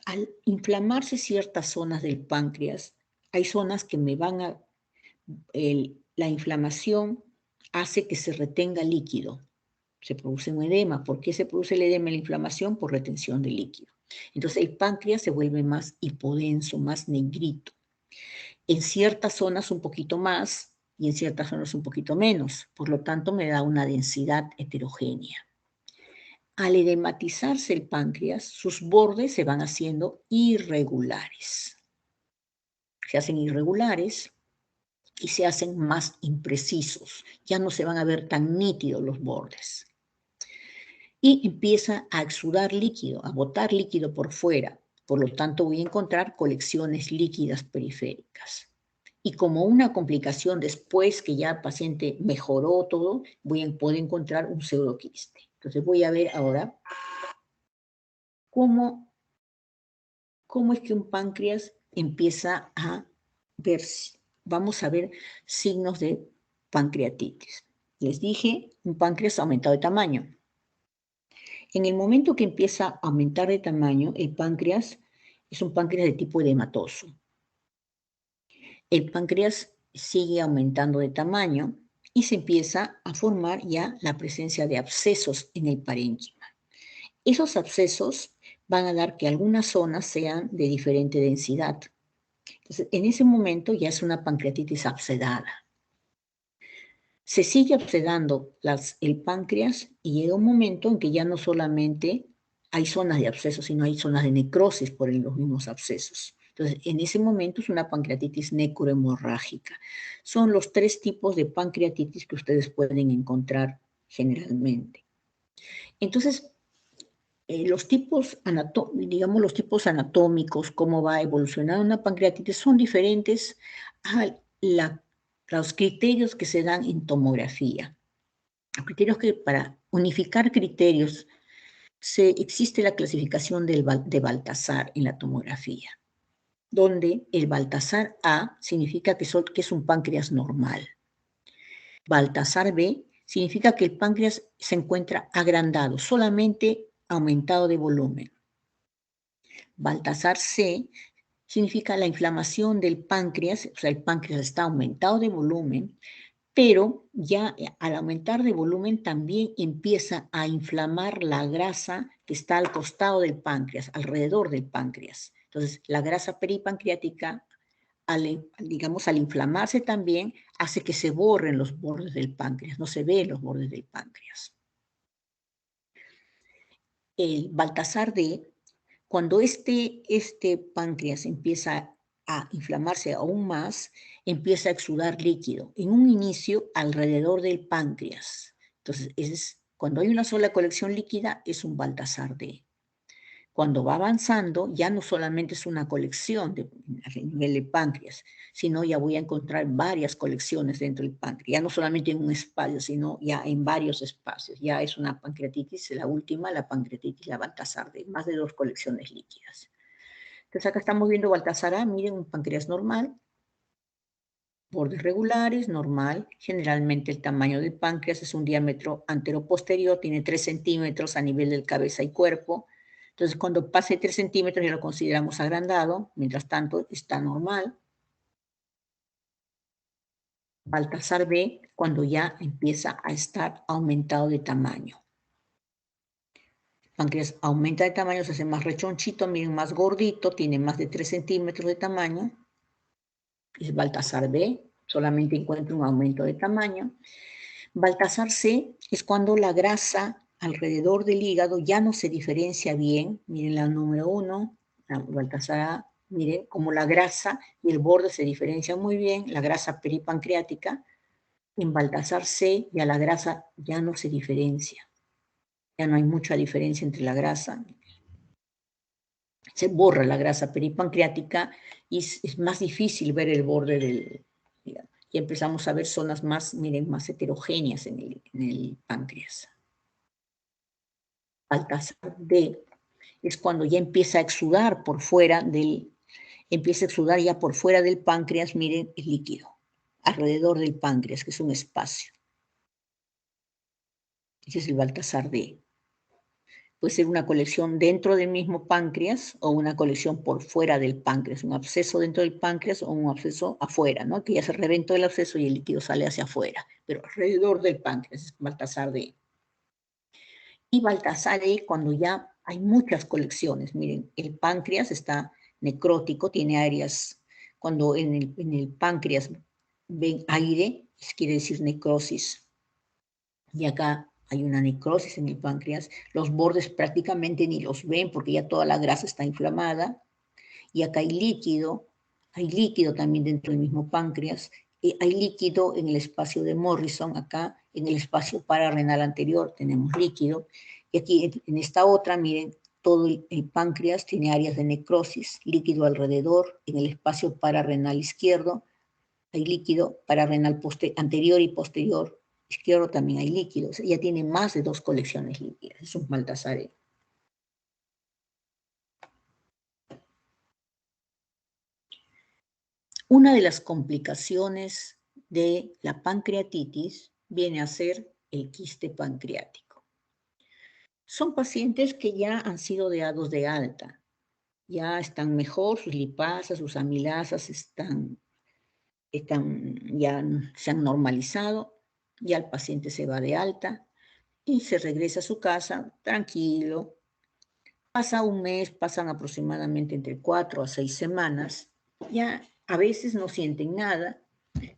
Speaker 1: Al inflamarse ciertas zonas del páncreas, hay zonas que la inflamación hace que se retenga líquido. Se produce un edema. ¿Por qué se produce el edema y la inflamación? Por retención de líquido. Entonces el páncreas se vuelve más hipodenso, más negrito. En ciertas zonas un poquito más y en ciertas zonas un poquito menos. Por lo tanto, me da una densidad heterogénea. Al edematizarse el páncreas, sus bordes se van haciendo irregulares. Se hacen irregulares y se hacen más imprecisos. Ya no se van a ver tan nítidos los bordes. Y empieza a exudar líquido, a botar líquido por fuera. Por lo tanto, voy a encontrar colecciones líquidas periféricas. Y como una complicación después que ya el paciente mejoró todo, puedo encontrar un pseudoquiste. Entonces voy a ver ahora cómo es que un páncreas empieza a ver, vamos a ver signos de pancreatitis. Les dije, un páncreas ha aumentado de tamaño. En el momento que empieza a aumentar de tamaño, el páncreas es un páncreas de tipo edematoso. El páncreas sigue aumentando de tamaño y se empieza a formar ya la presencia de abscesos en el parénquima. Esos abscesos van a dar que algunas zonas sean de diferente densidad. Entonces, en ese momento ya es una pancreatitis abscedada. Se sigue abscedando el páncreas y llega un momento en que ya no solamente hay zonas de abscesos, sino hay zonas de necrosis por los mismos abscesos. Entonces, en ese momento es una pancreatitis necrohemorrágica. Son los 3 tipos de pancreatitis que ustedes pueden encontrar generalmente. Entonces, los tipos anatómicos, cómo va a evolucionar una pancreatitis, son diferentes a los criterios que se dan en tomografía. Los criterios que, para unificar criterios, existe la clasificación de Baltasar en la tomografía, donde el Baltasar A significa que es un páncreas normal. Baltasar B significa que el páncreas se encuentra agrandado, solamente aumentado de volumen. Baltasar C significa la inflamación del páncreas, o sea, el páncreas está aumentado de volumen, pero ya al aumentar de volumen también empieza a inflamar la grasa que está al costado del páncreas, alrededor del páncreas. Entonces, la grasa peripancreática, al inflamarse también, hace que se borren los bordes del páncreas, no se ven los bordes del páncreas. El Baltasar D, cuando este páncreas empieza a inflamarse aún más, empieza a exudar líquido. En un inicio, alrededor del páncreas. Entonces, cuando hay una sola colección líquida, es un Baltasar D. Cuando va avanzando, ya no solamente es una colección a nivel de páncreas, sino ya voy a encontrar varias colecciones dentro del páncreas, ya no solamente en un espacio, sino ya en varios espacios. Ya es una pancreatitis, la última, la pancreatitis, la Baltasar D, más de 2 colecciones líquidas. Entonces acá estamos viendo Baltasar A, miren, un páncreas normal, bordes regulares, normal. Generalmente el tamaño del páncreas es un diámetro antero-posterior, tiene 3 centímetros a nivel del cabeza y cuerpo. Entonces, cuando pase 3 centímetros ya lo consideramos agrandado. Mientras tanto, está normal. Baltasar B, cuando ya empieza a estar aumentado de tamaño. El páncreas aumenta de tamaño, se hace más rechonchito, miren, más gordito, tiene más de 3 centímetros de tamaño. Es Baltasar B, solamente encuentra un aumento de tamaño. Baltasar C es cuando la grasa alrededor del hígado ya no se diferencia bien. Miren la número 1, Baltasar A, miren cómo la grasa y el borde se diferencian muy bien, la grasa peripancreática. En Baltasar C ya la grasa ya no se diferencia. Ya no hay mucha diferencia entre la grasa. Se borra la grasa peripancreática y es más difícil ver el borde del hígado. Y empezamos a ver zonas más, miren, más heterogéneas en el páncreas. Baltasar D es cuando ya empieza a exudar por fuera empieza a exudar ya por fuera del páncreas, miren, el líquido, alrededor del páncreas, que es un espacio. Ese es el Baltasar D. Puede ser una colección dentro del mismo páncreas o una colección por fuera del páncreas, un absceso dentro del páncreas o un absceso afuera, ¿no? Que ya se reventó el absceso y el líquido sale hacia afuera, pero alrededor del páncreas, es Baltasar D. Y Baltasar E cuando ya hay muchas colecciones. Miren, el páncreas está necrótico, tiene áreas, cuando en el páncreas ven aire, quiere decir necrosis. Y acá hay una necrosis en el páncreas, los bordes prácticamente ni los ven porque ya toda la grasa está inflamada. Y acá hay líquido también dentro del mismo páncreas, hay líquido en el espacio de Morrison, acá en el espacio pararrenal anterior tenemos líquido, y aquí en esta otra, miren, todo el páncreas tiene áreas de necrosis, líquido alrededor, en el espacio pararrenal izquierdo hay líquido, pararrenal anterior y posterior izquierdo también hay líquido, o sea, ya tiene más de 2 colecciones líquidas, es un Baltasar E. Una de las complicaciones de la pancreatitis viene a ser el quiste pancreático. Son pacientes que ya han sido dados de alta, ya están mejor, sus lipasas, sus amilasas ya se han normalizado, Ya el paciente se va de alta y se regresa a su casa tranquilo. Pasa un mes, pasan aproximadamente entre 4 a 6 semanas. Ya a veces no sienten nada.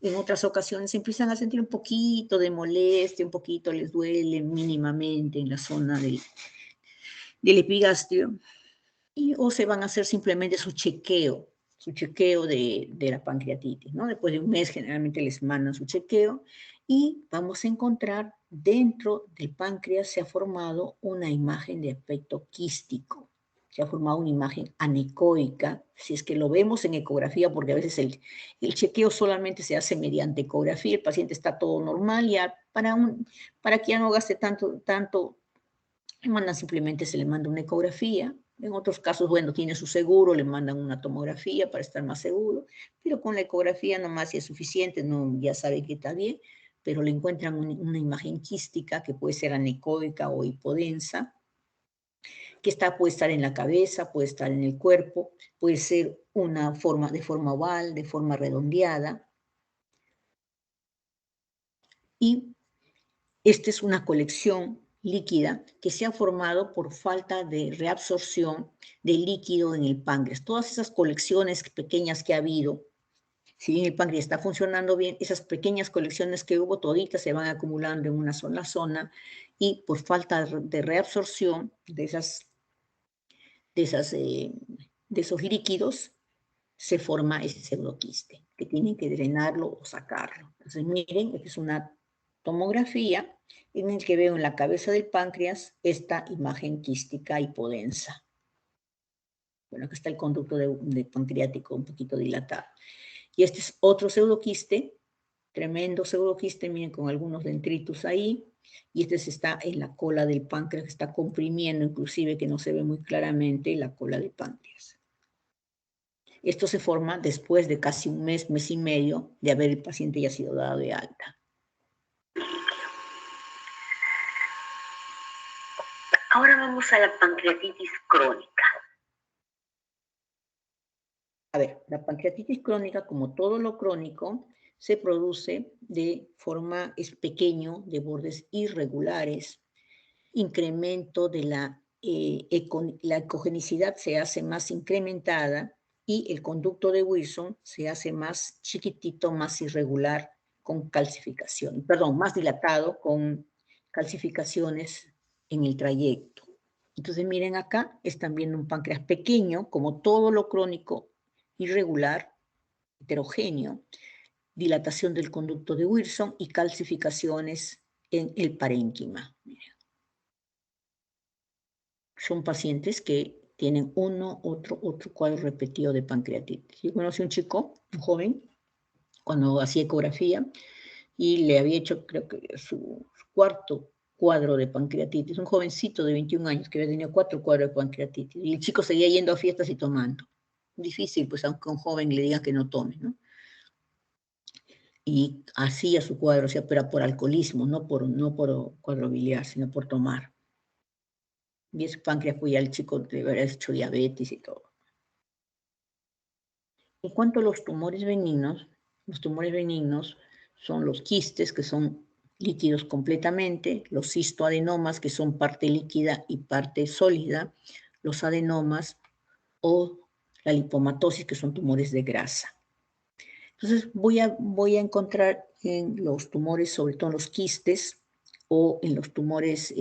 Speaker 1: En otras ocasiones empiezan a sentir un poquito de molestia, un poquito les duele mínimamente en la zona del epigastrio. O se van a hacer simplemente su chequeo de la pancreatitis, ¿no? Después de un mes generalmente les mandan su chequeo y vamos a encontrar dentro del páncreas se ha formado una imagen de aspecto quístico, se ha formado una imagen anecoica, si es que lo vemos en ecografía, porque a veces el chequeo solamente se hace mediante ecografía, el paciente está todo normal, ya para que ya no gaste tanto, simplemente se le manda una ecografía. En otros casos, bueno, tiene su seguro, le mandan una tomografía para estar más seguro, pero con la ecografía nomás ya es suficiente, no, ya sabe que está bien, pero le encuentran una imagen quística que puede ser anecoica o hipodensa, que puede estar en la cabeza, puede estar en el cuerpo, puede ser de forma oval, de forma redondeada. Y esta es una colección líquida que se ha formado por falta de reabsorción de líquido en el páncreas. Todas esas colecciones pequeñas que ha habido, si bien el páncreas está funcionando bien, esas pequeñas colecciones que hubo toditas se van acumulando en una sola zona y por falta de reabsorción de esos líquidos se forma ese pseudoquiste, que tienen que drenarlo o sacarlo. Entonces, miren, esta es una tomografía en el que veo en la cabeza del páncreas esta imagen quística hipodensa. Bueno, acá está el conducto de pancreático un poquito dilatado. Y este es otro pseudoquiste, tremendo pseudoquiste, miren, con algunos dendritos ahí, y este está en la cola del páncreas, que está comprimiendo, inclusive que no se ve muy claramente la cola del páncreas. Esto se forma después de casi un mes, mes y medio de haber el paciente ya sido dado de alta.
Speaker 2: Ahora vamos a la pancreatitis crónica.
Speaker 1: A ver, la pancreatitis crónica, como todo lo crónico, se produce de forma, es pequeño, de bordes irregulares, incremento de la ecogenicidad se hace más incrementada y el conducto de Wilson se hace más chiquitito, más irregular, con calcificación, perdón, más dilatado con calcificaciones en el trayecto. Entonces miren acá, están viendo un páncreas pequeño, como todo lo crónico, irregular, heterogéneo, dilatación del conducto de Wilson y calcificaciones en el parénquima. Miren. Son pacientes que tienen otro cuadro repetido de pancreatitis. Yo conocí a un chico, un joven, cuando hacía ecografía, y le había hecho, creo que su cuarto cuadro de pancreatitis, un jovencito de 21 años que había tenido 4 cuadros de pancreatitis, y el chico seguía yendo a fiestas y tomando. Difícil, pues, aunque a un joven le digan que no tome, ¿no? Y hacía su cuadro, o sea, pero por alcoholismo, no por cuadro biliar, sino por tomar. Y ese páncreas, pues ya el chico le había hecho diabetes y todo. En cuanto a los tumores benignos son los quistes, que son líquidos completamente, los cistoadenomas, que son parte líquida y parte sólida, los adenomas o la lipomatosis, que son tumores de grasa. Entonces voy a encontrar en los tumores, sobre todo en los quistes o en los tumores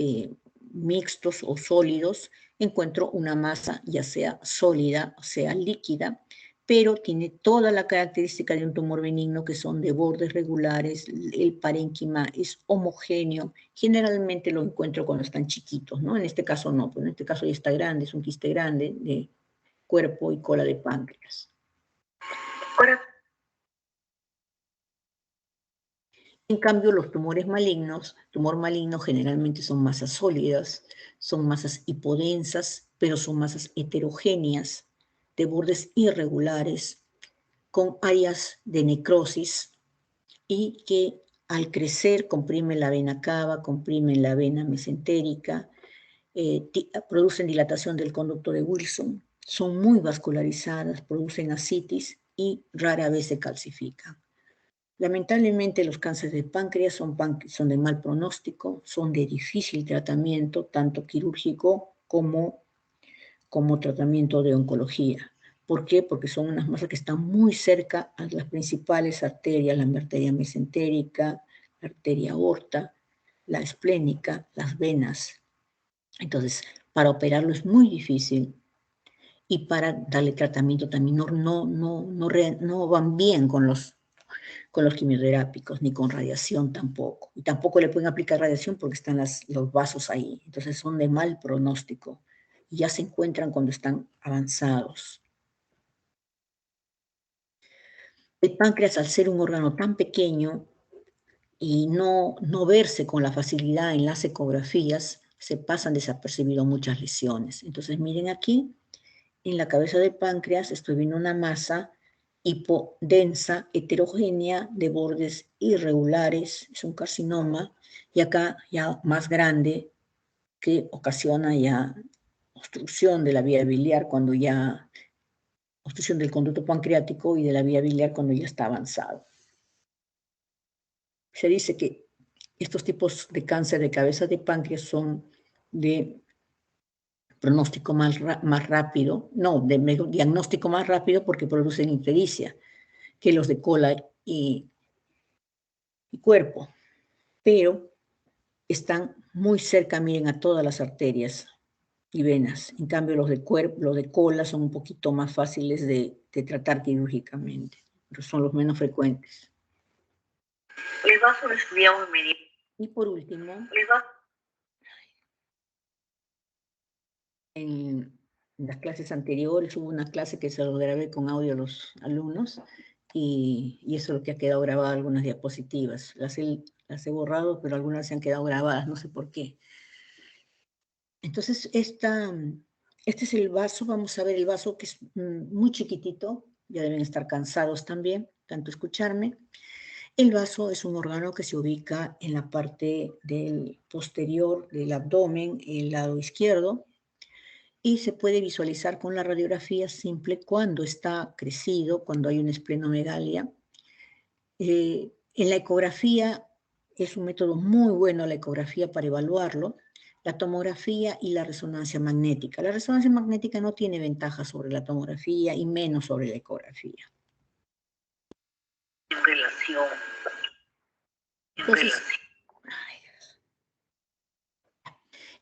Speaker 1: mixtos o sólidos, encuentro una masa ya sea sólida o sea líquida, pero tiene toda la característica de un tumor benigno, que son de bordes regulares, el parénquima es homogéneo, generalmente lo encuentro cuando están chiquitos, ¿no? En este caso no, pero en este caso ya está grande, es un quiste grande de cuerpo y cola de páncreas.
Speaker 2: Ahora,
Speaker 1: en cambio, los tumor maligno generalmente son masas sólidas, son masas hipodensas, pero son masas heterogéneas, de bordes irregulares, con áreas de necrosis y que al crecer comprimen la vena cava, comprimen la vena mesentérica, producen dilatación del conducto de Wilson, son muy vascularizadas, producen ascitis y rara vez se calcifican. Lamentablemente los cánceres de páncreas son de mal pronóstico, son de difícil tratamiento, tanto quirúrgico como tratamiento de oncología. ¿Por qué? Porque son unas masas que están muy cerca a las principales arterias, la arteria mesentérica, la arteria aorta, la esplénica, las venas. Entonces, para operarlo es muy difícil y para darle tratamiento también no van bien con los quimioterápicos, ni con radiación tampoco. Y tampoco le pueden aplicar radiación porque están los vasos ahí. Entonces son de mal pronóstico y ya se encuentran cuando están avanzados. El páncreas, al ser un órgano tan pequeño y no verse con la facilidad en las ecografías, se pasan desapercibido muchas lesiones. Entonces miren aquí, en la cabeza del páncreas estoy viendo una masa hipodensa, heterogénea, de bordes irregulares, es un carcinoma, y acá ya más grande, que ocasiona ya obstrucción de la vía biliar obstrucción del conducto pancreático y de la vía biliar cuando ya está avanzado. Se dice que estos tipos de cáncer de cabeza de páncreas son de pronóstico más rápido, de diagnóstico más rápido porque producen ictericia que los de cola y cuerpo, pero están muy cerca, miren, a todas las arterias y venas. En cambio, los de cola son un poquito más fáciles de tratar quirúrgicamente, pero son los menos frecuentes.
Speaker 2: El vaso lo estudiamos medio.
Speaker 1: Y por último, en las clases anteriores hubo una clase que se lo grabé con audio a los alumnos y eso es lo que ha quedado grabado, algunas diapositivas. Las he borrado, pero algunas se han quedado grabadas, no sé por qué. Entonces, este es el vaso, vamos a ver el vaso que es muy chiquitito, ya deben estar cansados también, tanto escucharme. El vaso es un órgano que se ubica en la parte del posterior del abdomen, el lado izquierdo, y se puede visualizar con la radiografía simple cuando está crecido, cuando hay una esplenomegalia. En la ecografía es un método muy bueno, la ecografía, para evaluarlo, la tomografía y la resonancia magnética. La resonancia magnética no tiene ventaja sobre la tomografía y menos sobre la ecografía.
Speaker 2: En relación.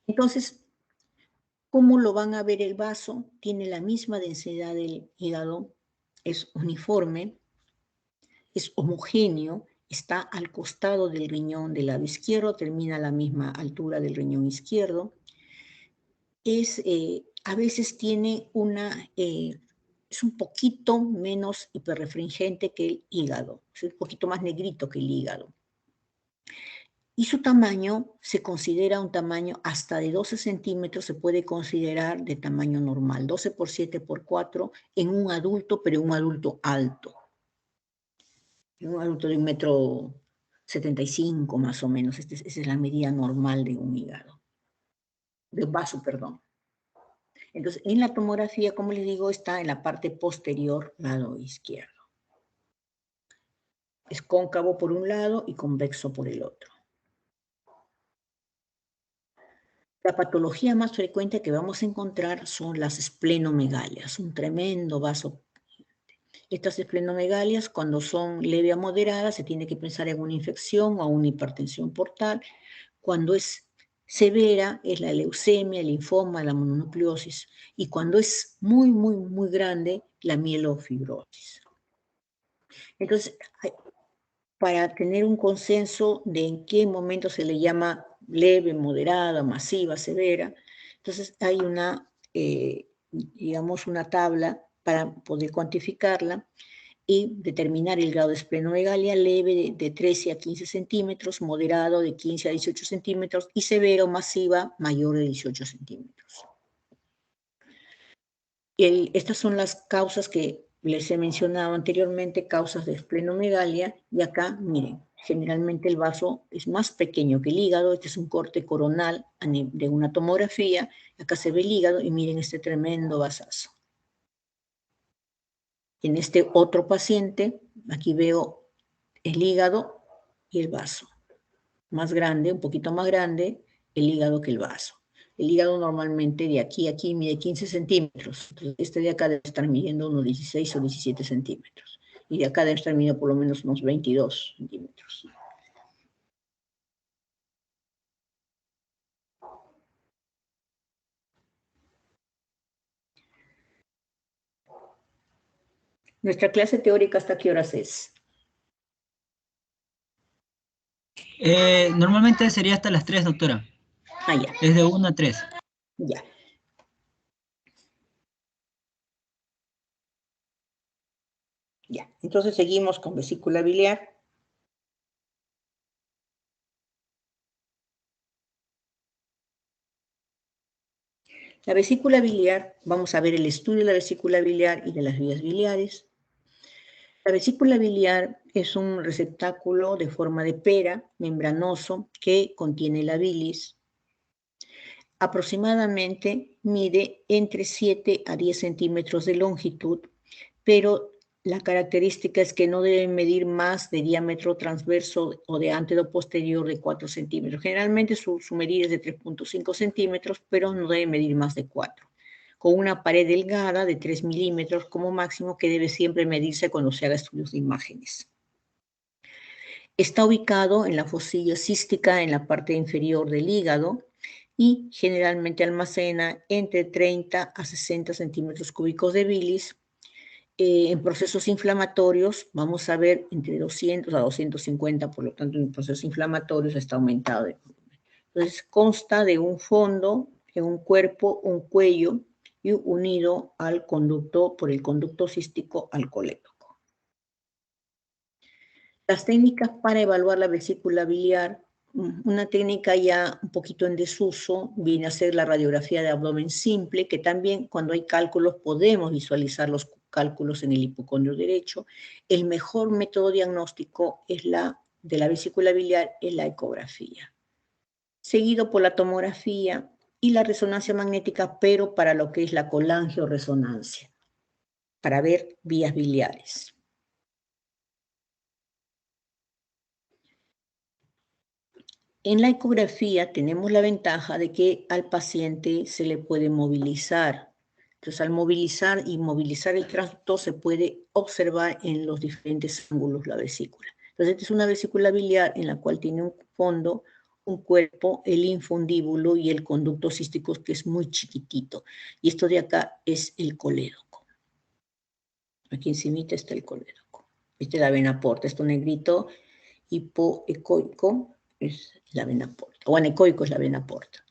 Speaker 1: Entonces, ¿cómo lo van a ver el vaso? Tiene la misma densidad del hígado, es uniforme, es homogéneo, está al costado del riñón del lado izquierdo, termina a la misma altura del riñón izquierdo. A veces tiene es un poquito menos hiperrefringente que el hígado, es un poquito más negrito que el hígado. Y su tamaño se considera un tamaño hasta de 12 centímetros, se puede considerar de tamaño normal, 12 por 7 por 4 en un adulto, pero un adulto alto. En un adulto de 1,75 m más o menos, esa es la medida normal de un hígado, de un vaso, perdón. Entonces, en la tomografía, como les digo, está en la parte posterior, lado izquierdo. Es cóncavo por un lado y convexo por el otro. La patología más frecuente que vamos a encontrar son las esplenomegalias, un tremendo vaso. Estas esplenomegalias, cuando son leve a moderada, se tiene que pensar en una infección o una hipertensión portal. Cuando es severa, es la leucemia, el linfoma, la mononucleosis. Y cuando es muy, muy, muy grande, la mielofibrosis. Entonces, para tener un consenso de en qué momento se le llama leve, moderada, masiva, severa, entonces hay digamos, una tabla para poder cuantificarla y determinar el grado de esplenomegalia: leve de 13 a 15 centímetros, moderado de 15 a 18 centímetros y severo, masiva, mayor de 18 centímetros. Estas son las causas que les he mencionado anteriormente, causas de esplenomegalia, y acá, miren, generalmente el vaso es más pequeño que el hígado. Este es un corte coronal de una tomografía, acá se ve el hígado y miren este tremendo vasazo. En este otro paciente, aquí veo el hígado y el vaso. Más grande, un poquito más grande, el hígado que el vaso. El hígado normalmente de aquí a aquí mide 15 centímetros. Entonces, este de acá debe estar midiendo unos 16 o 17 centímetros. Y de acá debe estar midiendo por lo menos unos 22 centímetros. ¿Nuestra clase teórica hasta qué horas es?
Speaker 3: Normalmente sería hasta las 3, doctora.
Speaker 1: Ah, ya.
Speaker 3: Es de 1 a 3.
Speaker 1: Ya. Ya. Entonces seguimos con vesícula biliar. La vesícula biliar, vamos a ver el estudio de la vesícula biliar y de las vías biliares. La vesícula biliar es un receptáculo de forma de pera, membranoso, que contiene la bilis. Aproximadamente mide entre 7 a 10 centímetros de longitud, pero la característica es que no debe medir más de diámetro transverso o de ántedo posterior de 4 centímetros. Generalmente su medida es de 3.5 centímetros, pero no debe medir más de 4. Con una pared delgada de 3 milímetros como máximo, que debe siempre medirse cuando se haga estudios de imágenes. Está ubicado en la fosilla cística en la parte inferior del hígado y generalmente almacena entre 30 a 60 centímetros cúbicos de bilis. En procesos inflamatorios vamos a ver entre 200 a 250, por lo tanto en procesos inflamatorios está aumentado. Entonces consta de un fondo, un cuerpo, un cuello y unido al conducto, por el conducto cístico al colédoco. Las técnicas para evaluar la vesícula biliar, una técnica ya un poquito en desuso, viene a ser la radiografía de abdomen simple, que también cuando hay cálculos podemos visualizar los cálculos en el hipocondrio derecho. El mejor método diagnóstico es de la vesícula biliar es la ecografía, seguido por la tomografía y la resonancia magnética, pero para lo que es la colangioresonancia, para ver vías biliares. En la ecografía tenemos la ventaja de que al paciente se le puede movilizar. Entonces, al movilizar y movilizar el tracto se puede observar en los diferentes ángulos la vesícula. Entonces, esta es una vesícula biliar en la cual tiene un fondo, un cuerpo, el infundíbulo y el conducto cístico, que es muy chiquitito. Y esto de acá es el colédoco. Aquí encimita está el colédoco. Esta es la vena porta, esto negrito, hipoecoico, es la vena porta, o anecoico es la vena porta.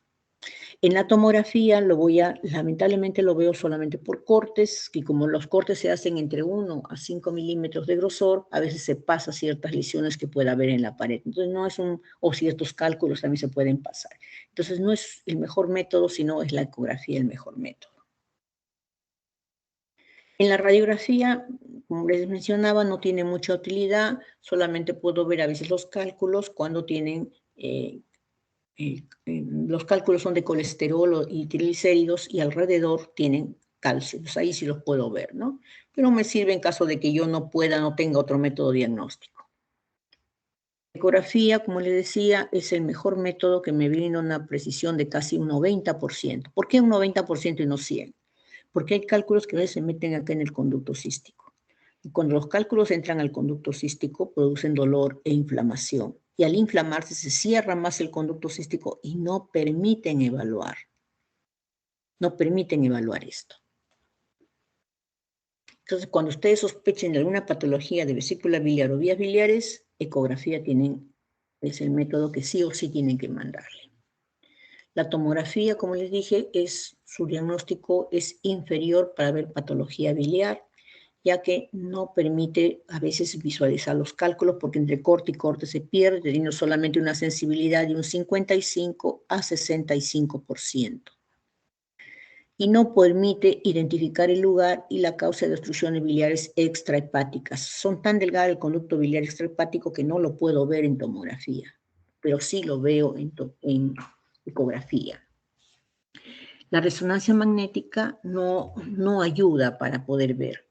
Speaker 1: En la tomografía lamentablemente lo veo solamente por cortes, que como los cortes se hacen entre 1 a 5 milímetros de grosor, a veces se pasa ciertas lesiones que pueda haber en la pared. Entonces no es o ciertos cálculos también se pueden pasar. Entonces no es el mejor método, sino es la ecografía el mejor método. En la radiografía, como les mencionaba, no tiene mucha utilidad, solamente puedo ver a veces los cálculos cuando tienen, los cálculos son de colesterol y triglicéridos y alrededor tienen calcio, pues ahí sí los puedo ver, ¿no? Pero me sirve en caso de que yo no tenga otro método diagnóstico. La ecografía, como les decía, es el mejor método que me brinda una precisión de casi un 90%. ¿Por qué un 90% y no 100%? Porque hay cálculos que a veces se meten acá en el conducto cístico. Y cuando los cálculos entran al conducto cístico, producen dolor e inflamación. Y al inflamarse se cierra más el conducto cístico y no permiten evaluar. No permiten evaluar esto. Entonces, cuando ustedes sospechen de alguna patología de vesícula biliar o vías biliares, ecografía es el método que sí o sí tienen que mandarle. La tomografía, como les dije, su diagnóstico es inferior para ver patología biliar, ya que no permite a veces visualizar los cálculos, porque entre corte y corte se pierde, teniendo solamente una sensibilidad de un 55 a 65%. Y no permite identificar el lugar y la causa de obstrucciones biliares extrahepáticas. Son tan delgadas el conducto biliar extrahepático que no lo puedo ver en tomografía, pero sí lo veo en ecografía. La resonancia magnética no ayuda para poder ver.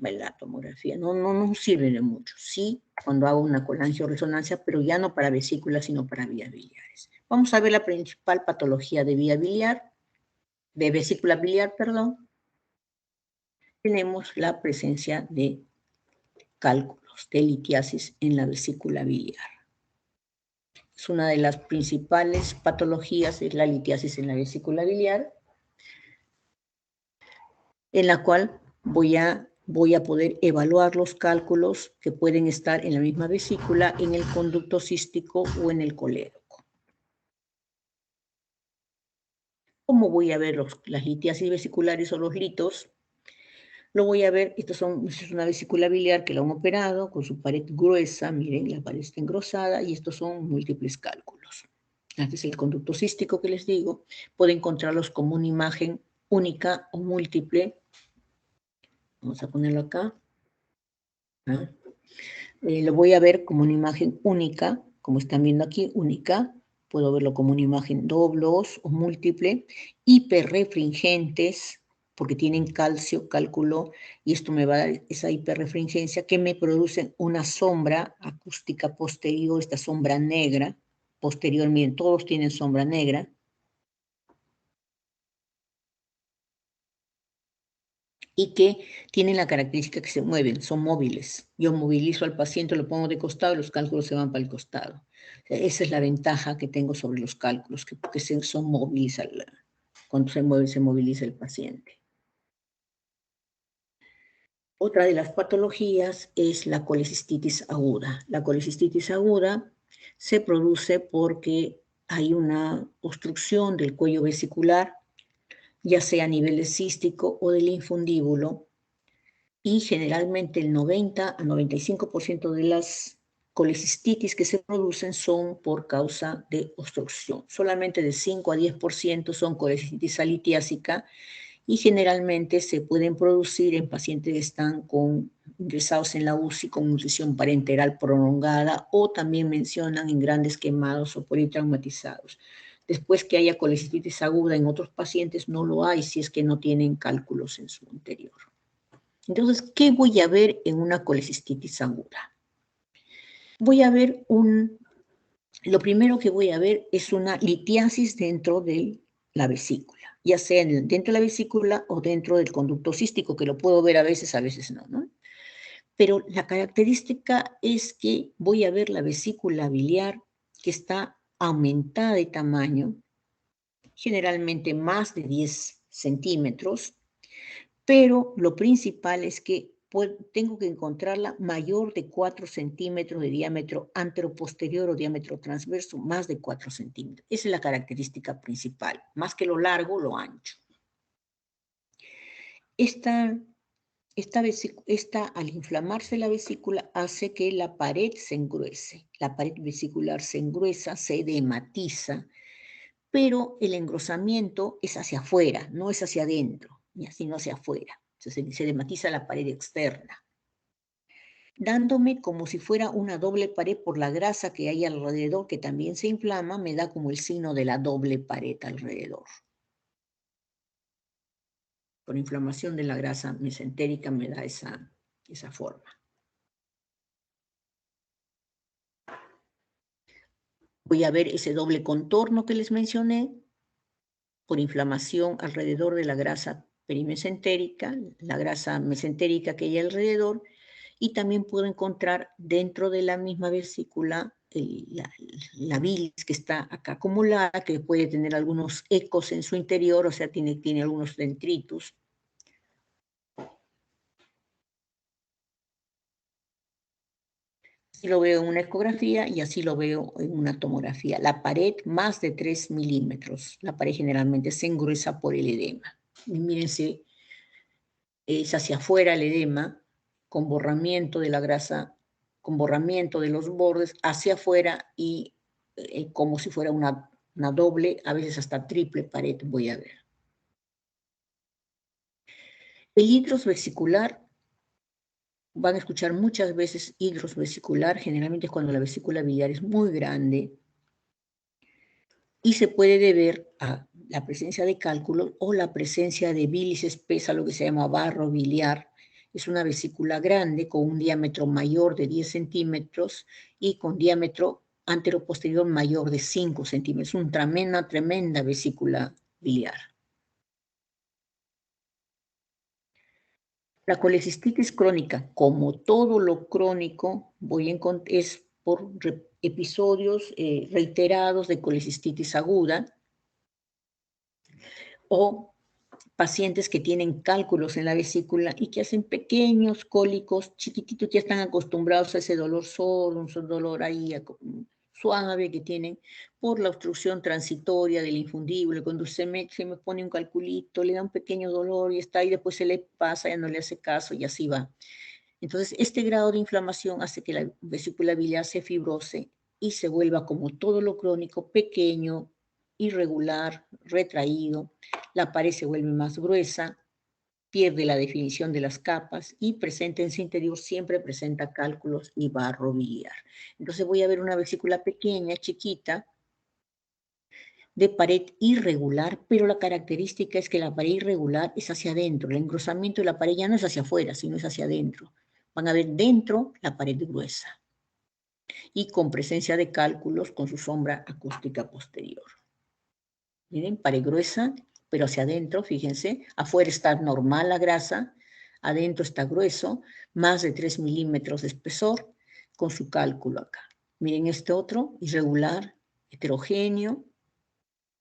Speaker 1: la tomografía. No sirve de mucho. Sí, cuando hago una colangioresonancia, pero ya no para vesículas, sino para vías biliares. Vamos a ver la principal patología de vía biliar, de vesícula biliar, perdón. Tenemos la presencia de cálculos de litiasis en la vesícula biliar. Es una de las principales patologías, es la litiasis en la vesícula biliar, en la cual voy a poder evaluar los cálculos que pueden estar en la misma vesícula, en el conducto cístico o en el colédoco. ¿Cómo voy a ver las litiasis vesiculares o los litos? Lo voy a ver, esta es una vesícula biliar que la han operado con su pared gruesa, miren, la pared está engrosada y estos son múltiples cálculos. Este es el conducto cístico que les digo, puede encontrarlos como una imagen única o múltiple. Vamos a ponerlo acá. Lo voy a ver como una imagen única, como están viendo aquí, única. Puedo verlo como una imagen doblos o múltiple, hiperrefringentes, porque tienen calcio, cálculo, y esto me va a dar esa hiperrefringencia que me produce una sombra acústica posterior, esta sombra negra, posterior, miren, todos tienen sombra negra. Y que tienen la característica que se mueven, son móviles. Yo movilizo al paciente, lo pongo de costado y los cálculos se van para el costado. Esa es la ventaja que tengo sobre los cálculos, que son móviles cuando se mueve, se moviliza el paciente. Otra de las patologías es la colecistitis aguda. La colecistitis aguda se produce porque hay una obstrucción del cuello vesicular, ya sea a nivel cístico o del infundíbulo, y generalmente el 90 a 95% de las colecistitis que se producen son por causa de obstrucción. Solamente de 5 a 10% son colecistitis alitiásica y generalmente se pueden producir en pacientes que están ingresados en la UCI con nutrición parenteral prolongada o también mencionan en grandes quemados o politraumatizados. Después que haya colecistitis aguda en otros pacientes no lo hay si es que no tienen cálculos en su interior. Entonces, ¿qué voy a ver en una colecistitis aguda? Voy a ver lo primero que voy a ver es una litiasis dentro de la vesícula, ya sea dentro de la vesícula o dentro del conducto cístico, que lo puedo ver a veces no, ¿no? Pero la característica es que voy a ver la vesícula biliar que está aumentada de tamaño, generalmente más de 10 centímetros, pero lo principal es que tengo que encontrarla mayor de 4 centímetros de diámetro anteroposterior o diámetro transverso, más de 4 centímetros. Esa es la característica principal, más que lo largo, lo ancho. Al inflamarse la vesícula, hace que la pared se engruese. La pared vesicular se engruesa, se edematiza, pero el engrosamiento es hacia afuera, no es hacia adentro, sino hacia afuera. Entonces se edematiza la pared externa, dándome como si fuera una doble pared por la grasa que hay alrededor, que también se inflama, me da como el signo de la doble pared alrededor. Por inflamación de la grasa mesentérica me da esa forma. Voy a ver ese doble contorno que les mencioné, por inflamación alrededor de la grasa perimesentérica, la grasa mesentérica que hay alrededor, y también puedo encontrar dentro de la misma vesícula la bilis que está acá acumulada, que puede tener algunos ecos en su interior, o sea, tiene algunos dendritos. Así lo veo en una ecografía y así lo veo en una tomografía. La pared más de 3 milímetros. La pared generalmente se engruesa por el edema. Y mírense, es hacia afuera el edema, con borramiento de la grasa, con borramiento de los bordes hacia afuera y como si fuera una doble, a veces hasta triple pared voy a ver. El hidros vesicular, van a escuchar muchas veces hidros vesicular, generalmente es cuando la vesícula biliar es muy grande y se puede deber a la presencia de cálculos o la presencia de bilis espesa, lo que se llama barro biliar, Es una vesícula grande con un diámetro mayor de 10 centímetros y con diámetro anteroposterior mayor de 5 centímetros. Una tremenda vesícula biliar. La colecistitis crónica, como todo lo crónico, es por episodios reiterados de colecistitis aguda o pacientes que tienen cálculos en la vesícula y que hacen pequeños cólicos chiquititos, ya están acostumbrados a ese dolor solo, un dolor ahí suave que tienen por la obstrucción transitoria del infundible. Cuando se me pone un calculito, le da un pequeño dolor y está ahí, después se le pasa, ya no le hace caso y así va. Entonces, este grado de inflamación hace que la vesícula biliar se fibrose y se vuelva, como todo lo crónico, pequeño, irregular, retraído. La pared se vuelve más gruesa, pierde la definición de las capas y presenta en su interior, siempre presenta cálculos y barro biliar. Entonces voy a ver una vesícula pequeña, chiquita, de pared irregular, pero la característica es que la pared irregular es hacia adentro. El engrosamiento de la pared ya no es hacia afuera, sino es hacia adentro. Van a ver dentro la pared gruesa y con presencia de cálculos con su sombra acústica posterior. Miren, pared gruesa, pero hacia adentro, fíjense, afuera está normal la grasa, adentro está grueso, más de 3 milímetros de espesor, con su cálculo acá. Miren este otro, irregular, heterogéneo,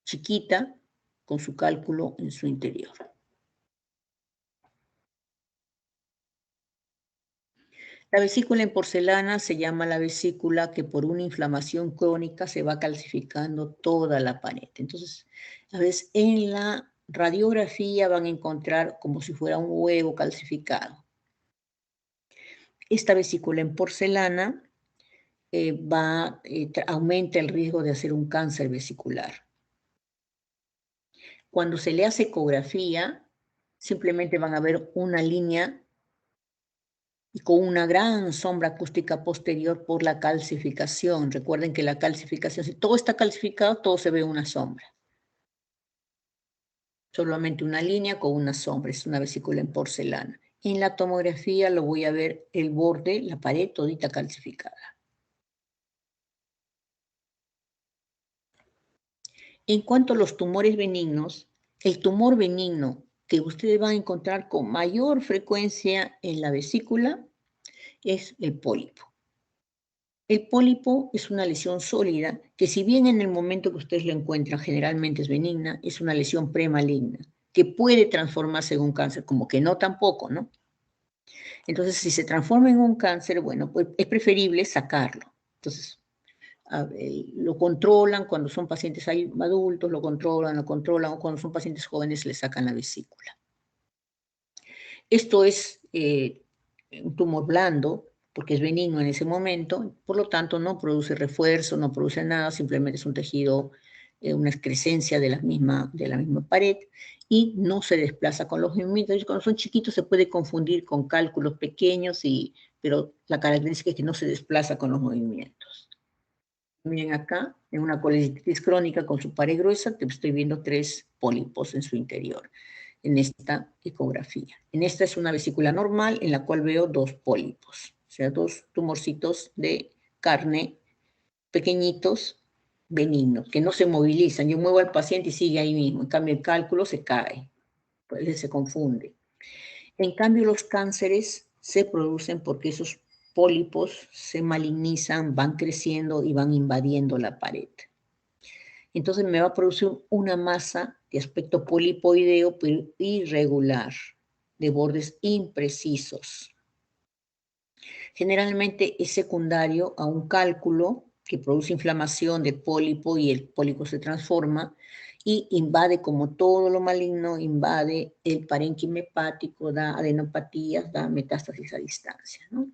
Speaker 1: chiquita, con su cálculo en su interior. La vesícula en porcelana se llama la vesícula que por una inflamación crónica se va calcificando toda la pared. Entonces, a veces en la radiografía van a encontrar como si fuera un huevo calcificado. Esta vesícula en porcelana aumenta el riesgo de hacer un cáncer vesicular. Cuando se le hace ecografía, simplemente van a ver una línea y con una gran sombra acústica posterior por la calcificación. Recuerden que la calcificación, si todo está calcificado, todo se ve una sombra. Solamente una línea con una sombra, es una vesícula en porcelana. En la tomografía lo voy a ver el borde, la pared todita calcificada. En cuanto a los tumores benignos, el tumor benigno que ustedes van a encontrar con mayor frecuencia en la vesícula es el pólipo. El pólipo es una lesión sólida que, si bien en el momento que ustedes lo encuentran generalmente es benigna, es una lesión premaligna que puede transformarse en un cáncer, como que no tampoco, ¿no? Entonces, si se transforma en un cáncer, bueno, pues es preferible sacarlo. Entonces, lo controlan cuando son pacientes adultos, lo controlan, o cuando son pacientes jóvenes le sacan la vesícula. Esto es un tumor blando, porque es benigno en ese momento, por lo tanto no produce refuerzo, no produce nada, simplemente es un tejido, una excrescencia de la misma pared y no se desplaza con los movimientos. Cuando son chiquitos se puede confundir con cálculos pequeños, pero la característica es que no se desplaza con los movimientos. Miren acá, en una colecistitis crónica con su pared gruesa, estoy viendo 3 pólipos en su interior en esta ecografía. En esta es una vesícula normal en la cual veo 2 pólipos, o sea, 2 tumorcitos de carne pequeñitos, benignos, que no se movilizan. Yo muevo al paciente y sigue ahí mismo. En cambio, el cálculo se cae, pues se confunde. En cambio, los cánceres se producen porque esos pólipos se malignizan, van creciendo y van invadiendo la pared. Entonces me va a producir una masa de aspecto polipoideo, pero irregular, de bordes imprecisos. Generalmente es secundario a un cálculo que produce inflamación del pólipo y el pólipo se transforma y invade, como todo lo maligno, invade el parénquima hepático, da adenopatías, da metástasis a distancia, ¿no?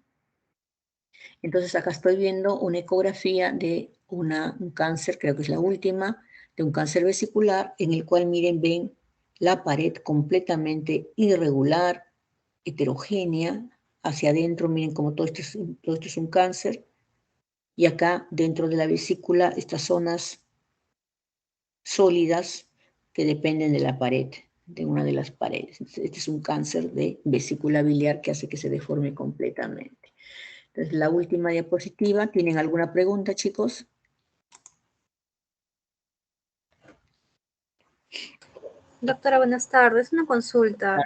Speaker 1: Entonces acá estoy viendo una ecografía de un cáncer, creo que es la última, de un cáncer vesicular, en el cual, miren, ven la pared completamente irregular, heterogénea, hacia adentro, miren como todo esto es un cáncer, y acá dentro de la vesícula estas zonas sólidas que dependen de la pared de una de las paredes. Entonces, este es un cáncer de vesícula biliar que hace que se deforme completamente. Entonces, la última diapositiva. ¿Tienen alguna pregunta, chicos?
Speaker 4: Doctora, buenas tardes. Una consulta.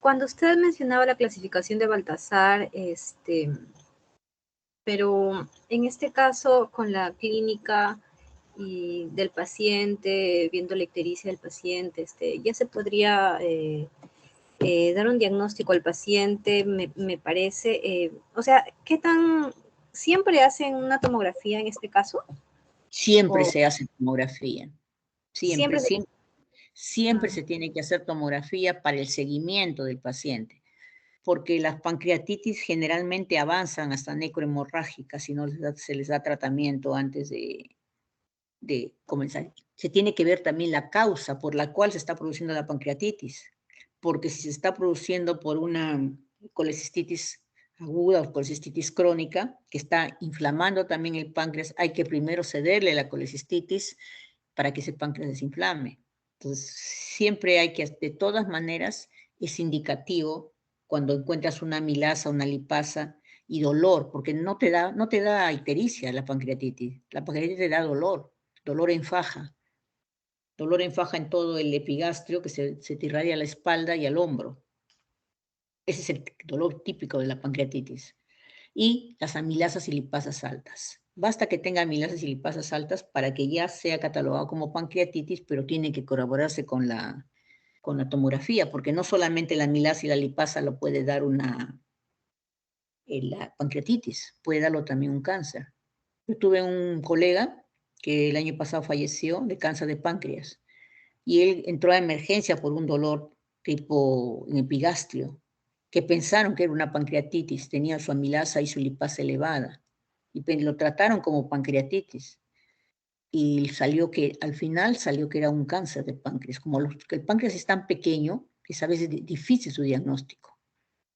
Speaker 4: Cuando usted mencionaba la clasificación de Baltasar, pero en este caso con la clínica y del paciente, viendo la ictericia del paciente, ya se podría dar un diagnóstico al paciente, me parece. O sea, ¿qué tan... ¿Siempre hacen una tomografía en este caso?
Speaker 1: Siempre se hace tomografía. Siempre
Speaker 4: Ah.
Speaker 1: se tiene que hacer tomografía para el seguimiento del paciente, porque las pancreatitis generalmente avanzan hasta necrohemorrágicas si no se les da tratamiento antes de comenzar. Se tiene que ver también la causa por la cual se está produciendo la pancreatitis, porque si se está produciendo por una colecistitis aguda o colecistitis crónica, que está inflamando también el páncreas, hay que primero cederle la colecistitis para que ese páncreas desinflame. Entonces, siempre hay que, de todas maneras, es indicativo cuando encuentras una amilasa, una lipasa y dolor, porque no te da ictericia la pancreatitis te da dolor en faja en todo el epigastrio que se te irradia a la espalda y al hombro. Ese es el dolor típico de la pancreatitis. Y las amilasas y lipasas altas. Basta que tenga amilasas y lipasas altas para que ya sea catalogado como pancreatitis, pero tiene que corroborarse con la tomografía, porque no solamente la amilasa y la lipasa lo puede dar la pancreatitis, puede darlo también un cáncer. Yo tuve un colega que el año pasado falleció de cáncer de páncreas y él entró a emergencia por un dolor tipo en epigastrio, que pensaron que era una pancreatitis, tenía su amilasa y su lipasa elevada, y lo trataron como pancreatitis, y al final salió que era un cáncer de páncreas. Como que el páncreas es tan pequeño, es a veces difícil su diagnóstico.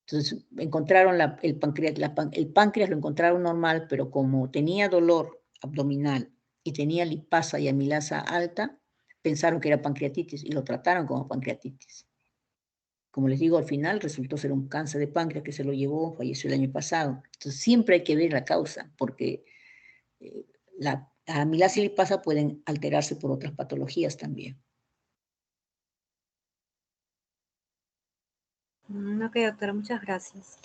Speaker 1: Entonces encontraron el páncreas lo encontraron normal, pero como tenía dolor abdominal y tenía lipasa y amilasa alta, pensaron que era pancreatitis y lo trataron como pancreatitis. Como les digo, al final resultó ser un cáncer de páncreas que se lo llevó, falleció el año pasado. Entonces siempre hay que ver la causa, porque la amilasa y lipasa pueden alterarse por otras patologías también.
Speaker 4: Ok, doctora, muchas gracias.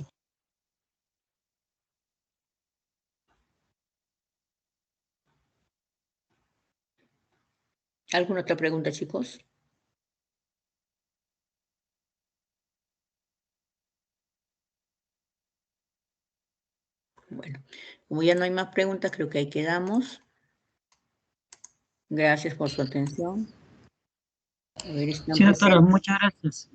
Speaker 1: ¿Alguna otra pregunta, chicos? Bueno, como ya no hay más preguntas, creo que ahí quedamos. Gracias por su atención. A ver, están
Speaker 3: Sí, doctora,
Speaker 1: presentes.
Speaker 3: muchas gracias.